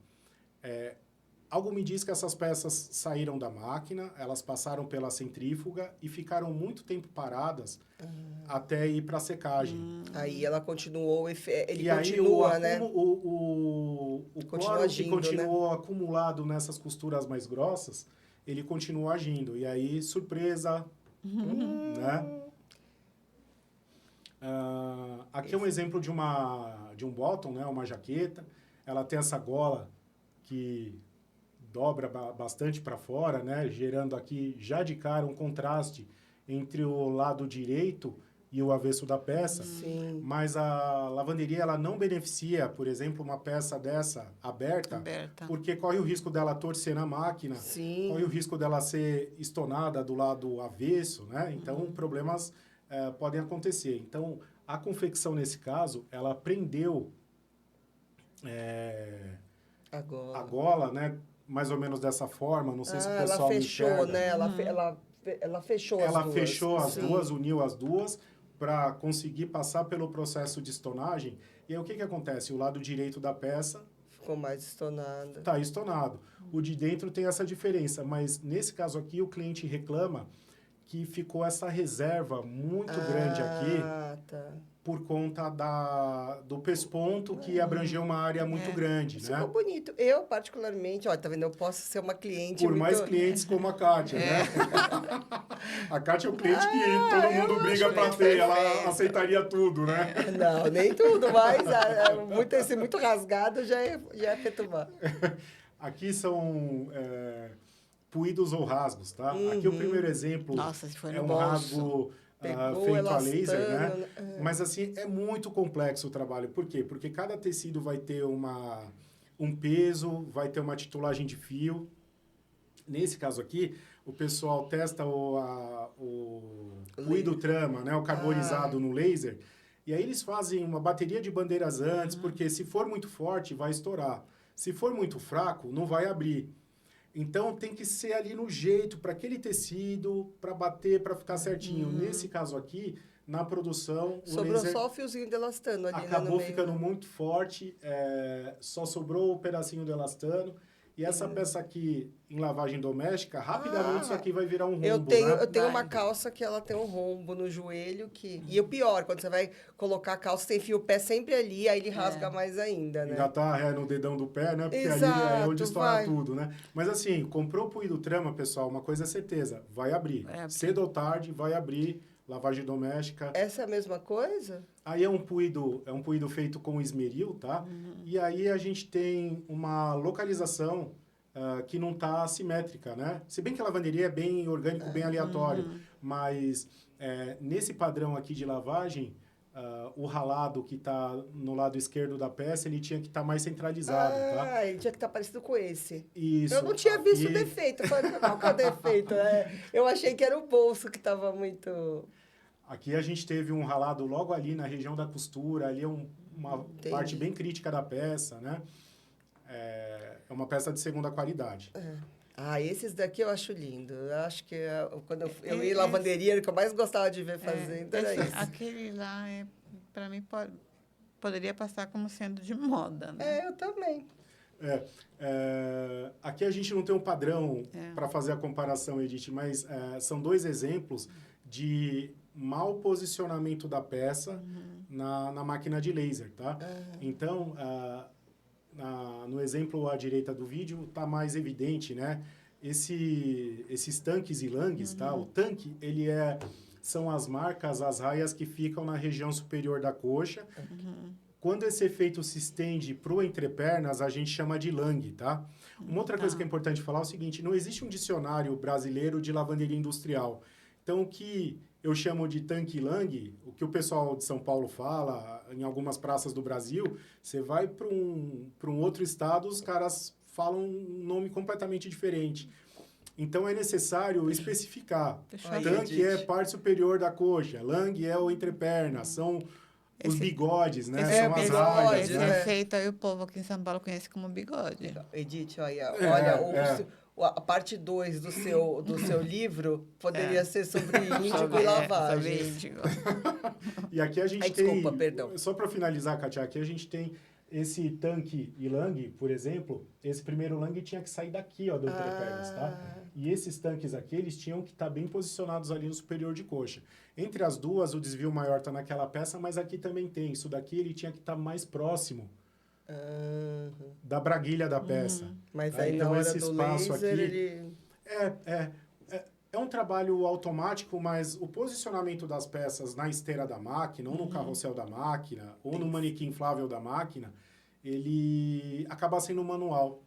Algo me diz que essas peças saíram da máquina, elas passaram pela centrífuga e ficaram muito tempo paradas até ir para a secagem. Aí ela continuou, ele e continua, aí, né? O cloro agindo, que continuou acumulado nessas costuras mais grossas, ele continua agindo. E aí, surpresa, né? Aqui é um exemplo de um bottom, né? Uma jaqueta. Ela tem essa gola que dobra bastante para fora, né? Gerando aqui já de cara um contraste entre o lado direito e o avesso da peça. Sim. Mas a lavanderia, ela não beneficia, por exemplo, uma peça dessa aberta, porque corre o risco dela torcer na máquina, Sim. corre o risco dela ser estonada do lado avesso, né? Então, problemas podem acontecer. Então, a confecção, nesse caso, ela prendeu a gola, né? Mais ou menos dessa forma, não sei se o pessoal me enxerga. Ela fechou, né? Ela fechou as duas. Ela fechou as Sim. duas, uniu as duas, para conseguir passar pelo processo de estonagem. E aí, o que acontece? O lado direito da peça ficou mais estonado. Está estonado. O de dentro tem essa diferença, mas nesse caso aqui o cliente reclama que ficou essa reserva muito grande aqui por conta do pesponto que abrangeu uma área muito grande, né? Ficou bonito. Eu, particularmente, tá vendo? Eu posso ser uma cliente por mais clientes como a Kátia, né? A Kátia é o cliente que todo mundo briga para ter, ela aceitaria tudo, né? Não, nem tudo, mas esse muito rasgado já é perturbar. Aqui são puídos ou rasgos, tá? Aqui o primeiro exemplo é um rasgo feito a laser, né? Mas assim, é muito complexo o trabalho. Por quê? Porque cada tecido vai ter um peso, vai ter uma titulagem de fio. Nesse caso aqui, o pessoal testa o puído trama, né? O carbonizado no laser. E aí eles fazem uma bateria de bandeiras antes, porque se for muito forte, vai estourar. Se for muito fraco, não vai abrir. Então, tem que ser ali no jeito, para aquele tecido, para bater, para ficar certinho. Nesse caso aqui, na produção... Sobrou só o fiozinho de elastano ali, acabou ficando muito forte, só sobrou o pedacinho de elastano. E essa peça aqui, em lavagem doméstica, rapidamente isso aqui vai virar um rombo, eu tenho uma calça que ela tem um rombo no joelho. E o pior, quando você vai colocar a calça, você enfia o pé sempre ali, aí ele rasga mais ainda, né? Ainda tá no dedão do pé, né? Porque ali é onde estoura tudo, né? Mas assim, comprou o puído trama, pessoal, uma coisa é certeza, vai abrir. Cedo ou tarde, vai abrir. Lavagem doméstica. Essa é a mesma coisa? Aí é um puído feito com esmeril, tá? E aí a gente tem uma localização que não está assimétrica, né? Se bem que a lavanderia é bem orgânico, bem aleatório, mas nesse padrão aqui de lavagem, o ralado que está no lado esquerdo da peça, ele tinha que estar mais centralizado, tá? Ele tinha que estar parecido com esse. Isso. Eu não tinha visto o defeito. Eu falei, qual que é o defeito? Eu achei que era o bolso que estava muito... Aqui a gente teve um ralado logo ali na região da costura, ali é uma parte bem crítica da peça, né? É uma peça de segunda qualidade. Esses daqui eu acho lindo. Eu acho que quando eu ia em lavanderia, o que eu mais gostava de ver fazendo era isso. Aquele lá, para mim, poderia passar como sendo de moda, né? Eu também. Aqui a gente não tem um padrão para fazer a comparação, Edith, mas são dois exemplos de mau posicionamento da peça na máquina de laser, tá? Então, no exemplo à direita do vídeo, está mais evidente, né? Esses tanques e langues, tá? O tanque, são as marcas, as raias que ficam na região superior da coxa. Quando esse efeito se estende para o entrepernas, a gente chama de langue, tá? Uma outra coisa que é importante falar é o seguinte, não existe um dicionário brasileiro de lavanderia industrial. Então, o que eu chamo de tanque langue, o que o pessoal de São Paulo fala, em algumas praças do Brasil, você vai para um outro estado, os caras falam um nome completamente diferente. Então, é necessário especificar. Tanque é parte superior da coxa, langue é o entreperna, são os bigodes, né? São as raias. Esse efeito aí o povo aqui em São Paulo conhece como bigode. Edith, olha a parte 2 do seu livro poderia ser sobre índigo e lavagem. Sobre índigo. E aqui a gente tem... Desculpa, perdão. Só para finalizar, Kátia, aqui a gente tem esse tanque e langue, por exemplo, esse primeiro langue tinha que sair daqui, ó, do entrepernas, tá? E esses tanques aqui, eles tinham que estar bem posicionados ali no superior de coxa. Entre as duas, o desvio maior está naquela peça, mas aqui também tem. Isso daqui, ele tinha que estar mais próximo da braguilha da peça. Mas aí então, na hora esse do espaço laser, aqui, ele... É um trabalho automático, mas o posicionamento das peças na esteira da máquina, ou no carrossel da máquina, ou no manequim inflável da máquina, ele acaba sendo manual.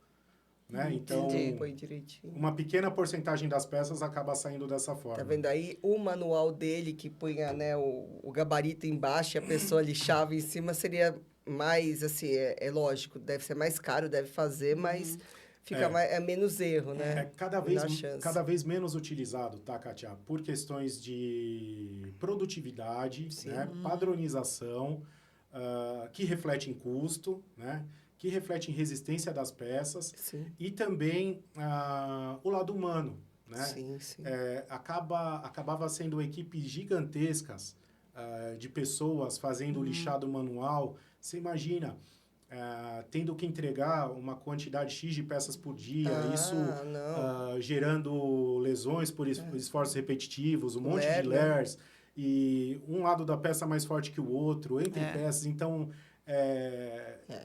né? Então, Põe direitinho. uma pequena porcentagem das peças acaba saindo dessa forma. Tá vendo aí? O manual dele, que punha, né, o gabarito embaixo e a pessoa lixava em cima, seria mais, assim, é lógico, deve ser mais caro, deve fazer, mas fica menos erro, né? É cada vez menos utilizado, tá, Kátia? Por questões de produtividade, né? Padronização, que reflete em custo, né? Que reflete em resistência das peças. Sim. E também o lado humano, né? Sim, sim. Acabava sendo equipes gigantescas de pessoas fazendo lixado manual. Você imagina, tendo que entregar uma quantidade X de peças por dia, isso gerando lesões por esforços repetitivos, um monte de layers, e um lado da peça mais forte que o outro, entre peças. Então,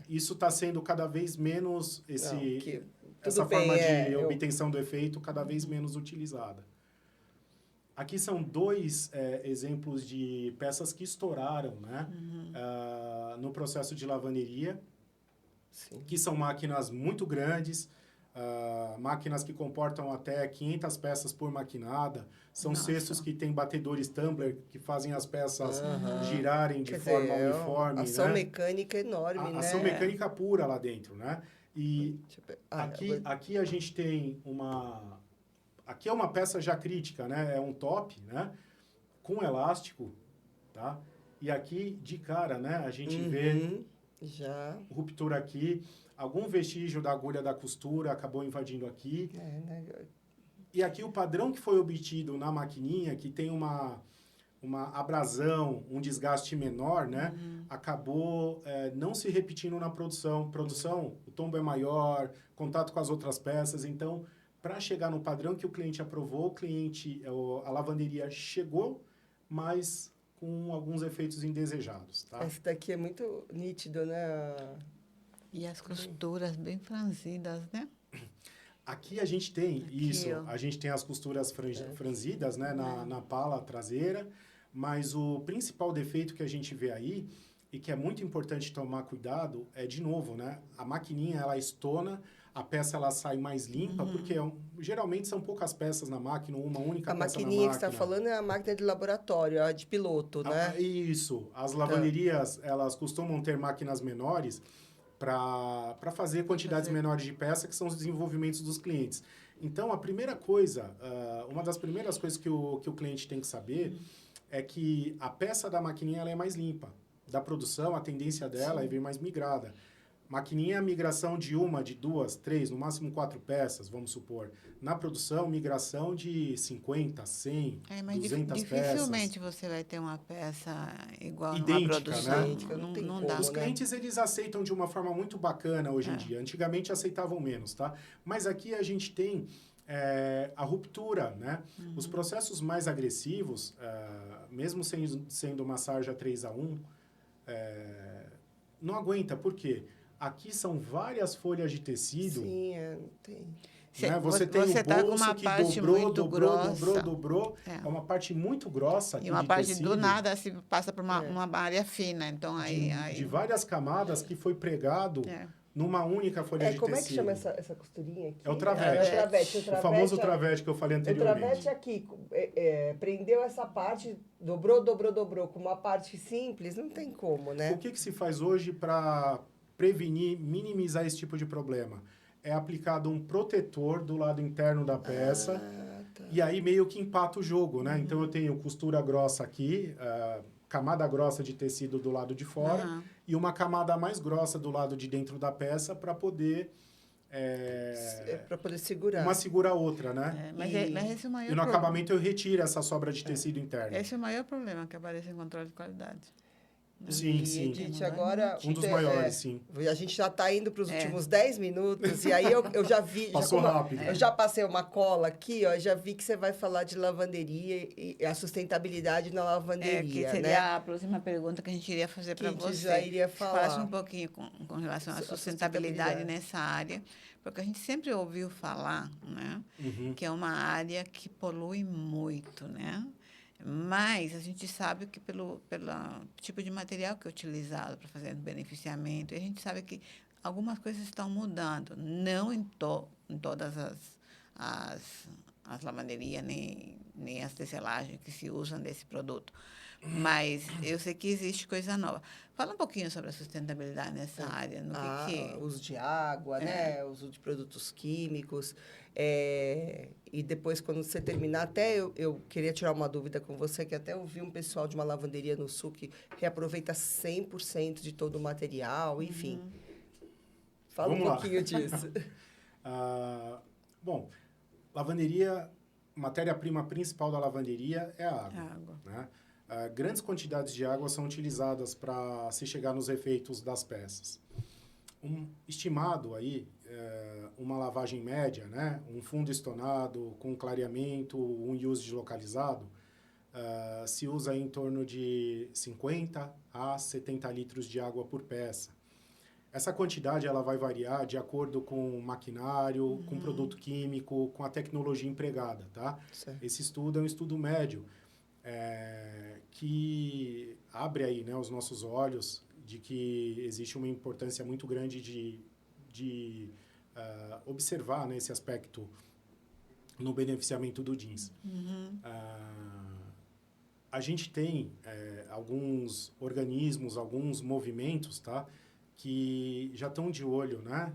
isso está sendo cada vez menos essa forma de obtenção do efeito cada vez menos utilizada. Aqui são dois exemplos de peças que estouraram, né? No processo de lavanderia, que são máquinas muito grandes, máquinas que comportam até 500 peças por maquinada. São cestos que têm batedores tumbler que fazem as peças girarem de forma uniforme. Ação mecânica enorme, né? Ação mecânica pura lá dentro, né? E aqui a gente tem uma... Aqui é uma peça já crítica, né? É um top, né? Com elástico, tá? E aqui, de cara, né? A gente vê ruptura aqui. Algum vestígio da agulha da costura acabou invadindo aqui. E aqui o padrão que foi obtido na maquininha, que tem uma abrasão, um desgaste menor, né? Acabou não se repetindo na produção. O tombo é maior, contato com as outras peças. Então, para chegar no padrão que o cliente aprovou, a lavanderia chegou, mas com alguns efeitos indesejados, tá? Esse daqui é muito nítido, né? E as costuras bem franzidas, né? Aqui a gente tem a gente tem as costuras franzidas, né, na pala traseira, mas o principal defeito que a gente vê aí, e que é muito importante tomar cuidado, é, de novo, né, a maquininha, ela estona, a peça ela sai mais limpa, porque geralmente são poucas peças na máquina, uma única peça na máquina. A maquininha que você está falando é a máquina de laboratório, a de piloto, né? Isso. As lavanderias, elas costumam ter máquinas menores para fazer quantidades menores de peça, que são os desenvolvimentos dos clientes. Então, a primeira coisa, uma das primeiras coisas que o cliente tem que saber é que a peça da maquininha ela é mais limpa. Da produção, a tendência dela é vir mais migrada. Maquininha, migração de 1, de 2, 3, no máximo 4 peças, vamos supor. Na produção, migração de 50, 100, 200 peças. Dificilmente você vai ter uma peça igual idêntica, numa produção. Né? Não dá. Os clientes, eles aceitam de uma forma muito bacana hoje em dia. Antigamente, aceitavam menos, tá? Mas aqui a gente tem a ruptura, né? Os processos mais agressivos, mesmo sendo uma sarja 3A1, não aguenta. Por quê? Aqui são várias folhas de tecido. Sim, tem. Né? Você tem o bolso que dobrou. É uma parte muito grossa aqui. E uma parte tecido, do nada se passa por uma área fina. Então, de várias camadas que foi pregado numa única folha de tecido. Como é que chama essa costurinha aqui? É o travete. O famoso travete que eu falei anteriormente. O travete aqui, prendeu essa parte, dobrou, com uma parte simples, não tem como, né? O que se faz hoje para prevenir, minimizar esse tipo de problema? É aplicado um protetor do lado interno da peça e aí meio que empata o jogo, né? Então, eu tenho costura grossa aqui, camada grossa de tecido do lado de fora e uma camada mais grossa do lado de dentro da peça para poder... para poder segurar. Uma segura a outra, né? Mas esse é o maior problema. E no acabamento eu retiro essa sobra de tecido interno. Esse é o maior problema que aparece em controle de qualidade. Sim. Edith, agora... Um dos maiores, sim. A gente já está indo para os últimos 10 minutos, e aí eu já vi... Passou rápido. Eu já passei uma cola aqui, ó, já vi que você vai falar de lavanderia e a sustentabilidade na lavanderia, que seria a próxima pergunta que a gente iria fazer para você. Já iria falar. Falasse um pouquinho com relação à sustentabilidade nessa área, porque a gente sempre ouviu falar, né, que é uma área que polui muito, né? Mas a gente sabe que pelo tipo de material que é utilizado para fazer o beneficiamento, a gente sabe que algumas coisas estão mudando. Não em todas as lavanderias, nem as tecelagens que se usam desse produto. Mas eu sei que existe coisa nova. Fala um pouquinho sobre a sustentabilidade nessa área. No que... Uso de água, né? Uso de produtos químicos. E depois, quando você terminar, até eu queria tirar uma dúvida com você, que até eu vi um pessoal de uma lavanderia no Sul que reaproveita 100% de todo o material, enfim. Fala Vamos um lá. pouquinho disso. Bom, lavanderia, matéria-prima principal da lavanderia é a água. Né? Grandes quantidades de água são utilizadas para se chegar nos efeitos das peças. Estimado aí, uma lavagem média, né? Um fundo estonado com clareamento, um usage localizado, se usa em torno de 50 a 70 litros de água por peça. Essa quantidade ela vai variar de acordo com o maquinário, com o produto químico, com a tecnologia empregada, tá? Certo. Esse estudo é um estudo médio, que abre aí, né, os nossos olhos de que existe uma importância muito grande de observar, né, esse aspecto no beneficiamento do jeans. A gente tem alguns organismos, alguns movimentos, tá, que já estão de olho, né,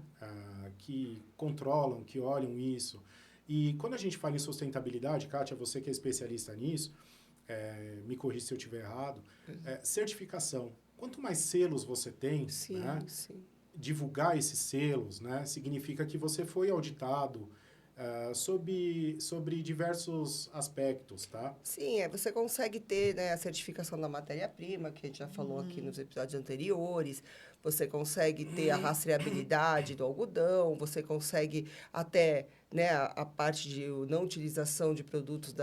que controlam, que olham isso. E quando a gente fala em sustentabilidade, Kátia, você que é especialista nisso, me corrija se eu estiver errado, certificação. Quanto mais selos você tem, Sim, né, sim. divulgar esses selos, né, significa que você foi auditado sobre diversos aspectos, tá? Sim, você consegue ter, né, a certificação da matéria-prima, que a gente já falou aqui nos episódios anteriores. Você consegue ter a rastreabilidade do algodão, você consegue até, né, a parte de não utilização de produtos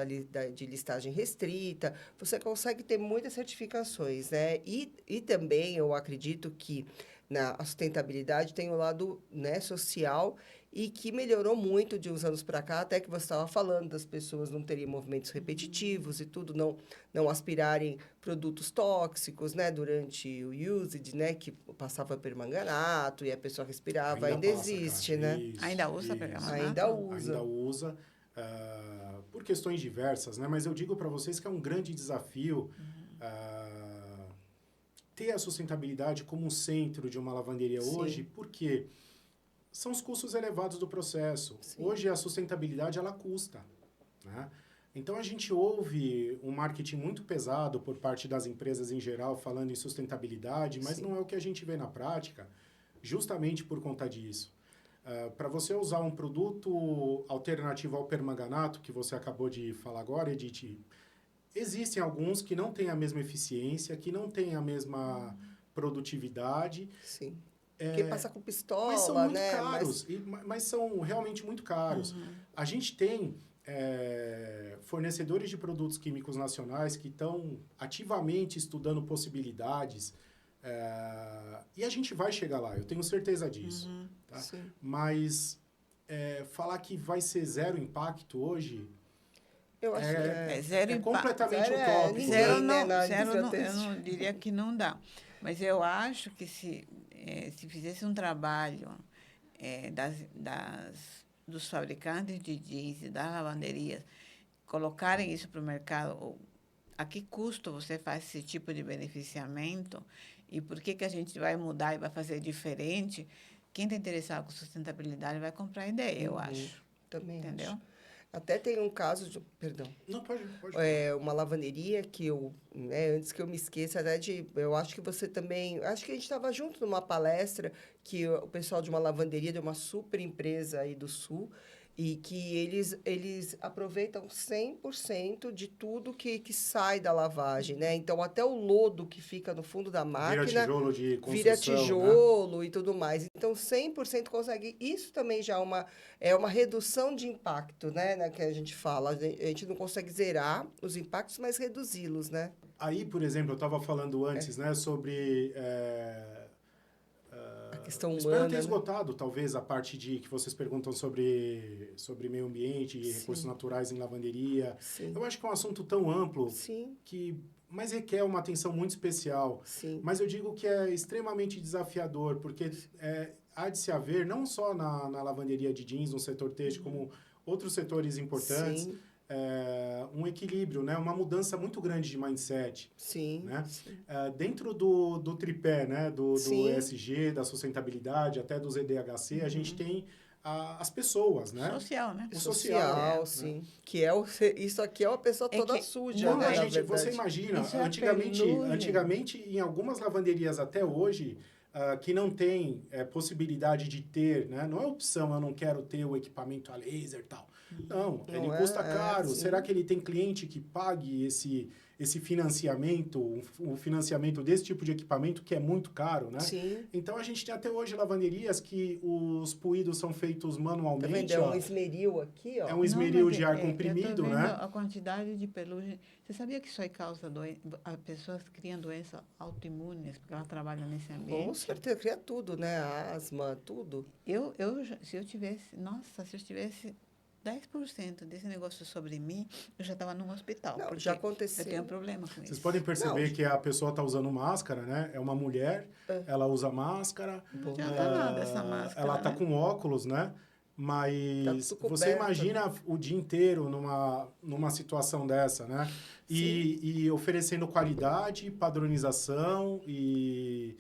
de listagem restrita. Você consegue ter muitas certificações, né? E também eu acredito que a sustentabilidade tem o lado, né, social, e que melhorou muito de uns anos para cá, até que você estava falando das pessoas não terem movimentos repetitivos e tudo, não aspirarem produtos tóxicos, né, durante o usage, né, que passava permanganato e a pessoa respirava, ainda passa, existe, Kátia, né? isso, Ainda usa isso. pergamanato? Ainda usa. Ainda usa, por questões diversas, né? Mas eu digo para vocês que é um grande desafio ter a sustentabilidade como um centro de uma lavanderia hoje, porque são os custos elevados do processo. Sim. Hoje a sustentabilidade ela custa, né? Então a gente ouve um marketing muito pesado por parte das empresas em geral falando em sustentabilidade, mas não é o que a gente vê na prática, justamente por conta disso. Para você usar um produto alternativo ao permanganato, que você acabou de falar agora, Edith, existem alguns que não têm a mesma eficiência, que não têm a mesma produtividade. Sim. Porque passa com pistola, mas são muito né? caros, mas são realmente muito caros. A gente tem fornecedores de produtos químicos nacionais que estão ativamente estudando possibilidades, e a gente vai chegar lá, eu tenho certeza disso. Tá? Mas falar que vai ser zero impacto hoje... Eu acho que zero impacto. Completamente Zero utópico. Zero, né, eu não diria que não dá. Mas eu acho que se fizesse um trabalho dos fabricantes de jeans e das lavanderias, colocarem isso para o mercado, a que custo você faz esse tipo de beneficiamento e por que a gente vai mudar e vai fazer diferente, quem está interessado com sustentabilidade vai comprar a ideia, eu acho. Também entendeu? acho. Até tem um caso de... Perdão. Não, pode. Uma lavanderia que eu... Né, antes que eu me esqueça, até eu acho que você também... Acho que a gente estava junto numa palestra que o pessoal de uma lavanderia, de uma super empresa aí do Sul, e que eles aproveitam 100% de tudo que sai da lavagem, né? Então, até o lodo que fica no fundo da máquina... Vira tijolo de construção, vira tijolo, né? E tudo mais. Então, 100% consegue... Isso também já é uma redução de impacto, né? Que a gente fala. A gente não consegue zerar os impactos, mas reduzi-los, né? Aí, por exemplo, eu estava falando antes, né, sobre... A questão humana, espero ter né? esgotado, talvez, a parte de que vocês perguntam sobre meio ambiente e recursos naturais em lavanderia. Sim. Eu acho que é um assunto tão amplo Sim. que mas requer uma atenção muito especial. Sim. Mas eu digo que é extremamente desafiador, porque há de se haver, não só na lavanderia de jeans, no setor têxtil, como outros setores importantes, Sim. Um equilíbrio, né? Uma mudança muito grande de mindset. Sim. Né? Sim. Dentro do tripé, né? do Sim. ESG, da sustentabilidade, até do ZDHC, a gente tem as pessoas, né? Social, né? O social, sim. né? Que é isso aqui é uma pessoa É toda que- suja, Não, né, a na gente, você verdade. imagina, Isso é antigamente, em algumas lavanderias até hoje, que não tem possibilidade de ter, né? Não é opção, eu não quero ter o equipamento a laser e tal. Não, Não ele é, custa caro. sim. Será que ele tem cliente que pague esse financiamento, o financiamento desse tipo de equipamento que é muito caro, né? Sim. Então, a gente tem até hoje lavanderias que os puídos são feitos Tá manualmente. vendo? É ó. um esmeril aqui, ó. É um esmeril Não, mas de ar eu comprimido, tô vendo né? a quantidade de pelugem. Você sabia que isso aí causa doença? As pessoas criam doenças autoimunes porque elas trabalham nesse Com ambiente. certeza, cria tudo, né? Asma, tudo. Se eu tivesse 10% desse negócio sobre mim, eu já estava num hospital. Não, porque já eu tenho aconteceu. um problema com Vocês isso. podem perceber Não. que a pessoa está usando máscara, né? É uma mulher, ela usa máscara, Não adianta nada essa máscara, ela está né? com óculos, né? Mas tudo você coberto, imagina o dia inteiro numa situação dessa, né? E oferecendo qualidade, padronização e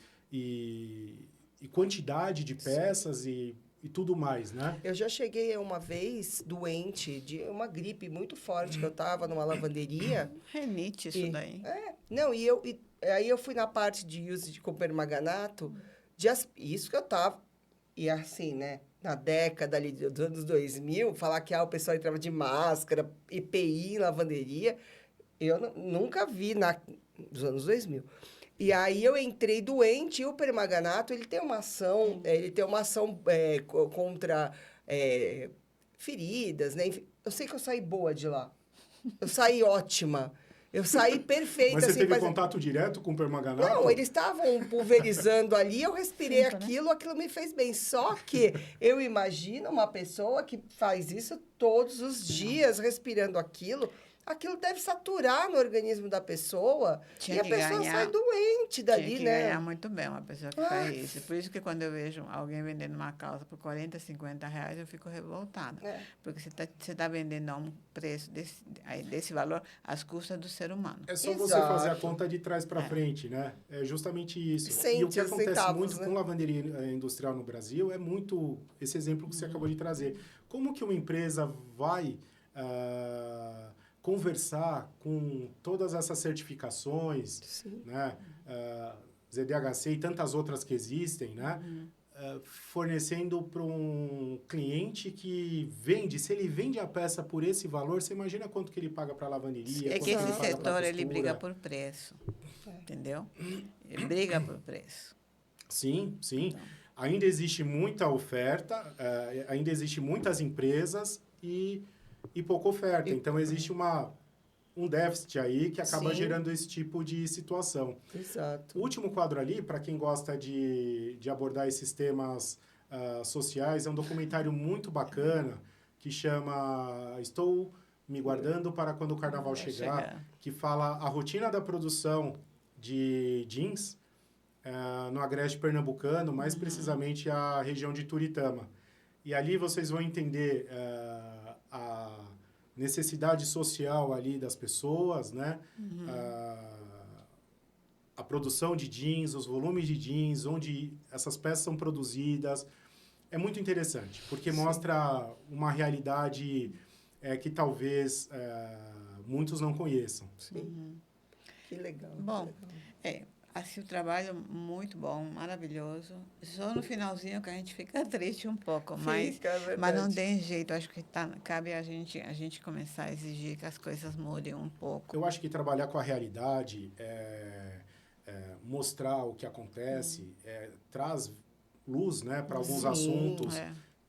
quantidade de peças e tudo mais, né? Eu já cheguei uma vez doente de uma gripe muito forte, que eu estava numa lavanderia. Renite isso daí. Não, aí eu fui na parte de uso de copermaganato, isso que eu tava. E assim, né? Na década ali dos anos 2000, falar que o pessoal entrava de máscara, EPI em lavanderia, eu nunca vi nos anos 2000. E aí eu entrei doente e o permanganato, ele tem uma ação, contra feridas, né? Enfim, eu sei que eu saí boa de lá. Eu saí ótima. Eu saí perfeita. Mas você assim, teve contato direto com o permanganato? Não, eles estavam pulverizando ali, eu respirei Sinto, né? aquilo me fez bem. Só que eu imagino uma pessoa que faz isso todos os dias, respirando aquilo deve saturar no organismo da pessoa Tinha e a que pessoa ganhar- sai doente dali, Tinha que né? ganhar muito bem uma pessoa que faz isso. Por isso que quando eu vejo alguém vendendo uma calça por 40, 50 reais, eu fico revoltada. Porque você tá vendendo a um preço desse valor às custas do ser humano. É só você Exato. fazer a conta de trás para frente, né? É justamente isso. Sente E o que os acontece centavos, muito né? com lavanderia industrial no Brasil é muito esse exemplo que você acabou de trazer. Como que uma empresa vai conversar com todas essas certificações, Sim. né? ZDHC e tantas outras que existem, né? Fornecendo para um cliente que vende, se ele vende a peça por esse valor, você imagina quanto que ele paga para a lavanderia, É quanto que esse ele paga pra setor, ele costura. briga por preço. Entendeu? Ele briga por preço. Sim, sim. Então. Ainda existe muita oferta, ainda existe muitas empresas e pouca oferta. Então, existe um déficit aí que acaba Sim. gerando esse tipo de situação. Exato. O último quadro ali, para quem gosta de abordar esses temas sociais, é um documentário muito bacana que chama Estou Me Guardando para Quando o Carnaval chegar, que fala a rotina da produção de jeans no Agreste Pernambucano, mais precisamente a região de Turitama. E ali vocês vão entender a necessidade social ali das pessoas, né? A produção de jeans, os volumes de jeans, onde essas peças são produzidas. É muito interessante, porque mostra uma realidade que talvez muitos não conheçam. Sim. Que legal. Bom, que legal. assim, o trabalho muito bom, maravilhoso. Só no finalzinho que a gente fica triste um pouco, mas não tem jeito. Acho que cabe a gente começar a exigir que as coisas mudem um pouco. Eu acho que trabalhar com a realidade, mostrar o que acontece, traz luz, né, para alguns assuntos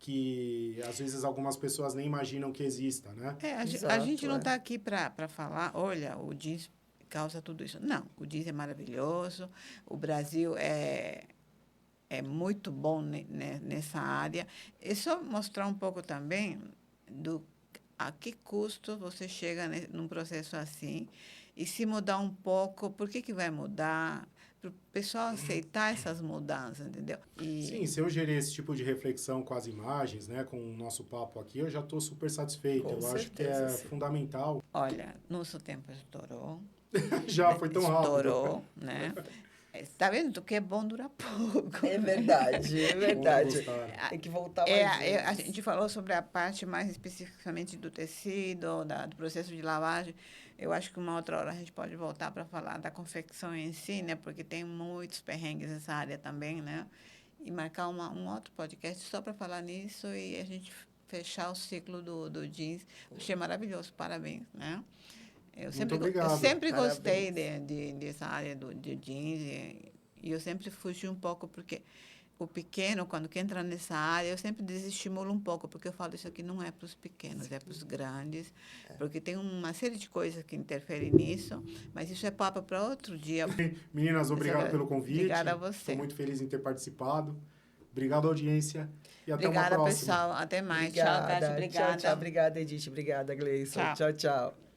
que às vezes algumas pessoas nem imaginam que exista, né? A gente não está aqui para falar, olha, o jeans causa tudo isso. Não, o jeans é maravilhoso, o Brasil é muito bom nessa área. É só mostrar um pouco também a que custo você chega num processo assim E se mudar um pouco, por que vai mudar? Para o pessoal aceitar essas mudanças, entendeu? Sim, se eu gerir esse tipo de reflexão com as imagens, né, com o nosso papo aqui, eu já estou super satisfeito. Com Eu acho que certeza, é sim. fundamental. Olha, nosso tempo estourou. Já foi tão rápido. Estourou, né? Está vendo que é bom durar pouco. É verdade, é verdade. Gostaram. Tem que voltar mais A vezes. gente falou sobre a parte mais especificamente do tecido, do processo de lavagem. Eu acho que uma outra hora a gente pode voltar para falar da confecção em si, né? Porque tem muitos perrengues nessa área também, né? E marcar um outro podcast só para falar nisso e a gente fechar o ciclo do jeans. Achei maravilhoso, parabéns, né? Eu Muito obrigado. sempre Parabéns. gostei dessa área de jeans e eu sempre fugi um pouco porque o pequeno, quando que entra nessa área, eu sempre desestimulo um pouco, porque eu falo isso aqui não é para os pequenos, é para os grandes, porque tem uma série de coisas que interferem nisso, mas isso é papo para outro dia. Meninas, obrigado pelo convite. Obrigada a você. Estou muito feliz em ter participado. Obrigado, audiência. E até Obrigada, uma próxima. pessoal. Até mais. Obrigada. Tchau, Cássio. Obrigada. Tchau, tchau. Obrigada, Edith. Obrigada, Gleison. Tchau. Tchau, tchau.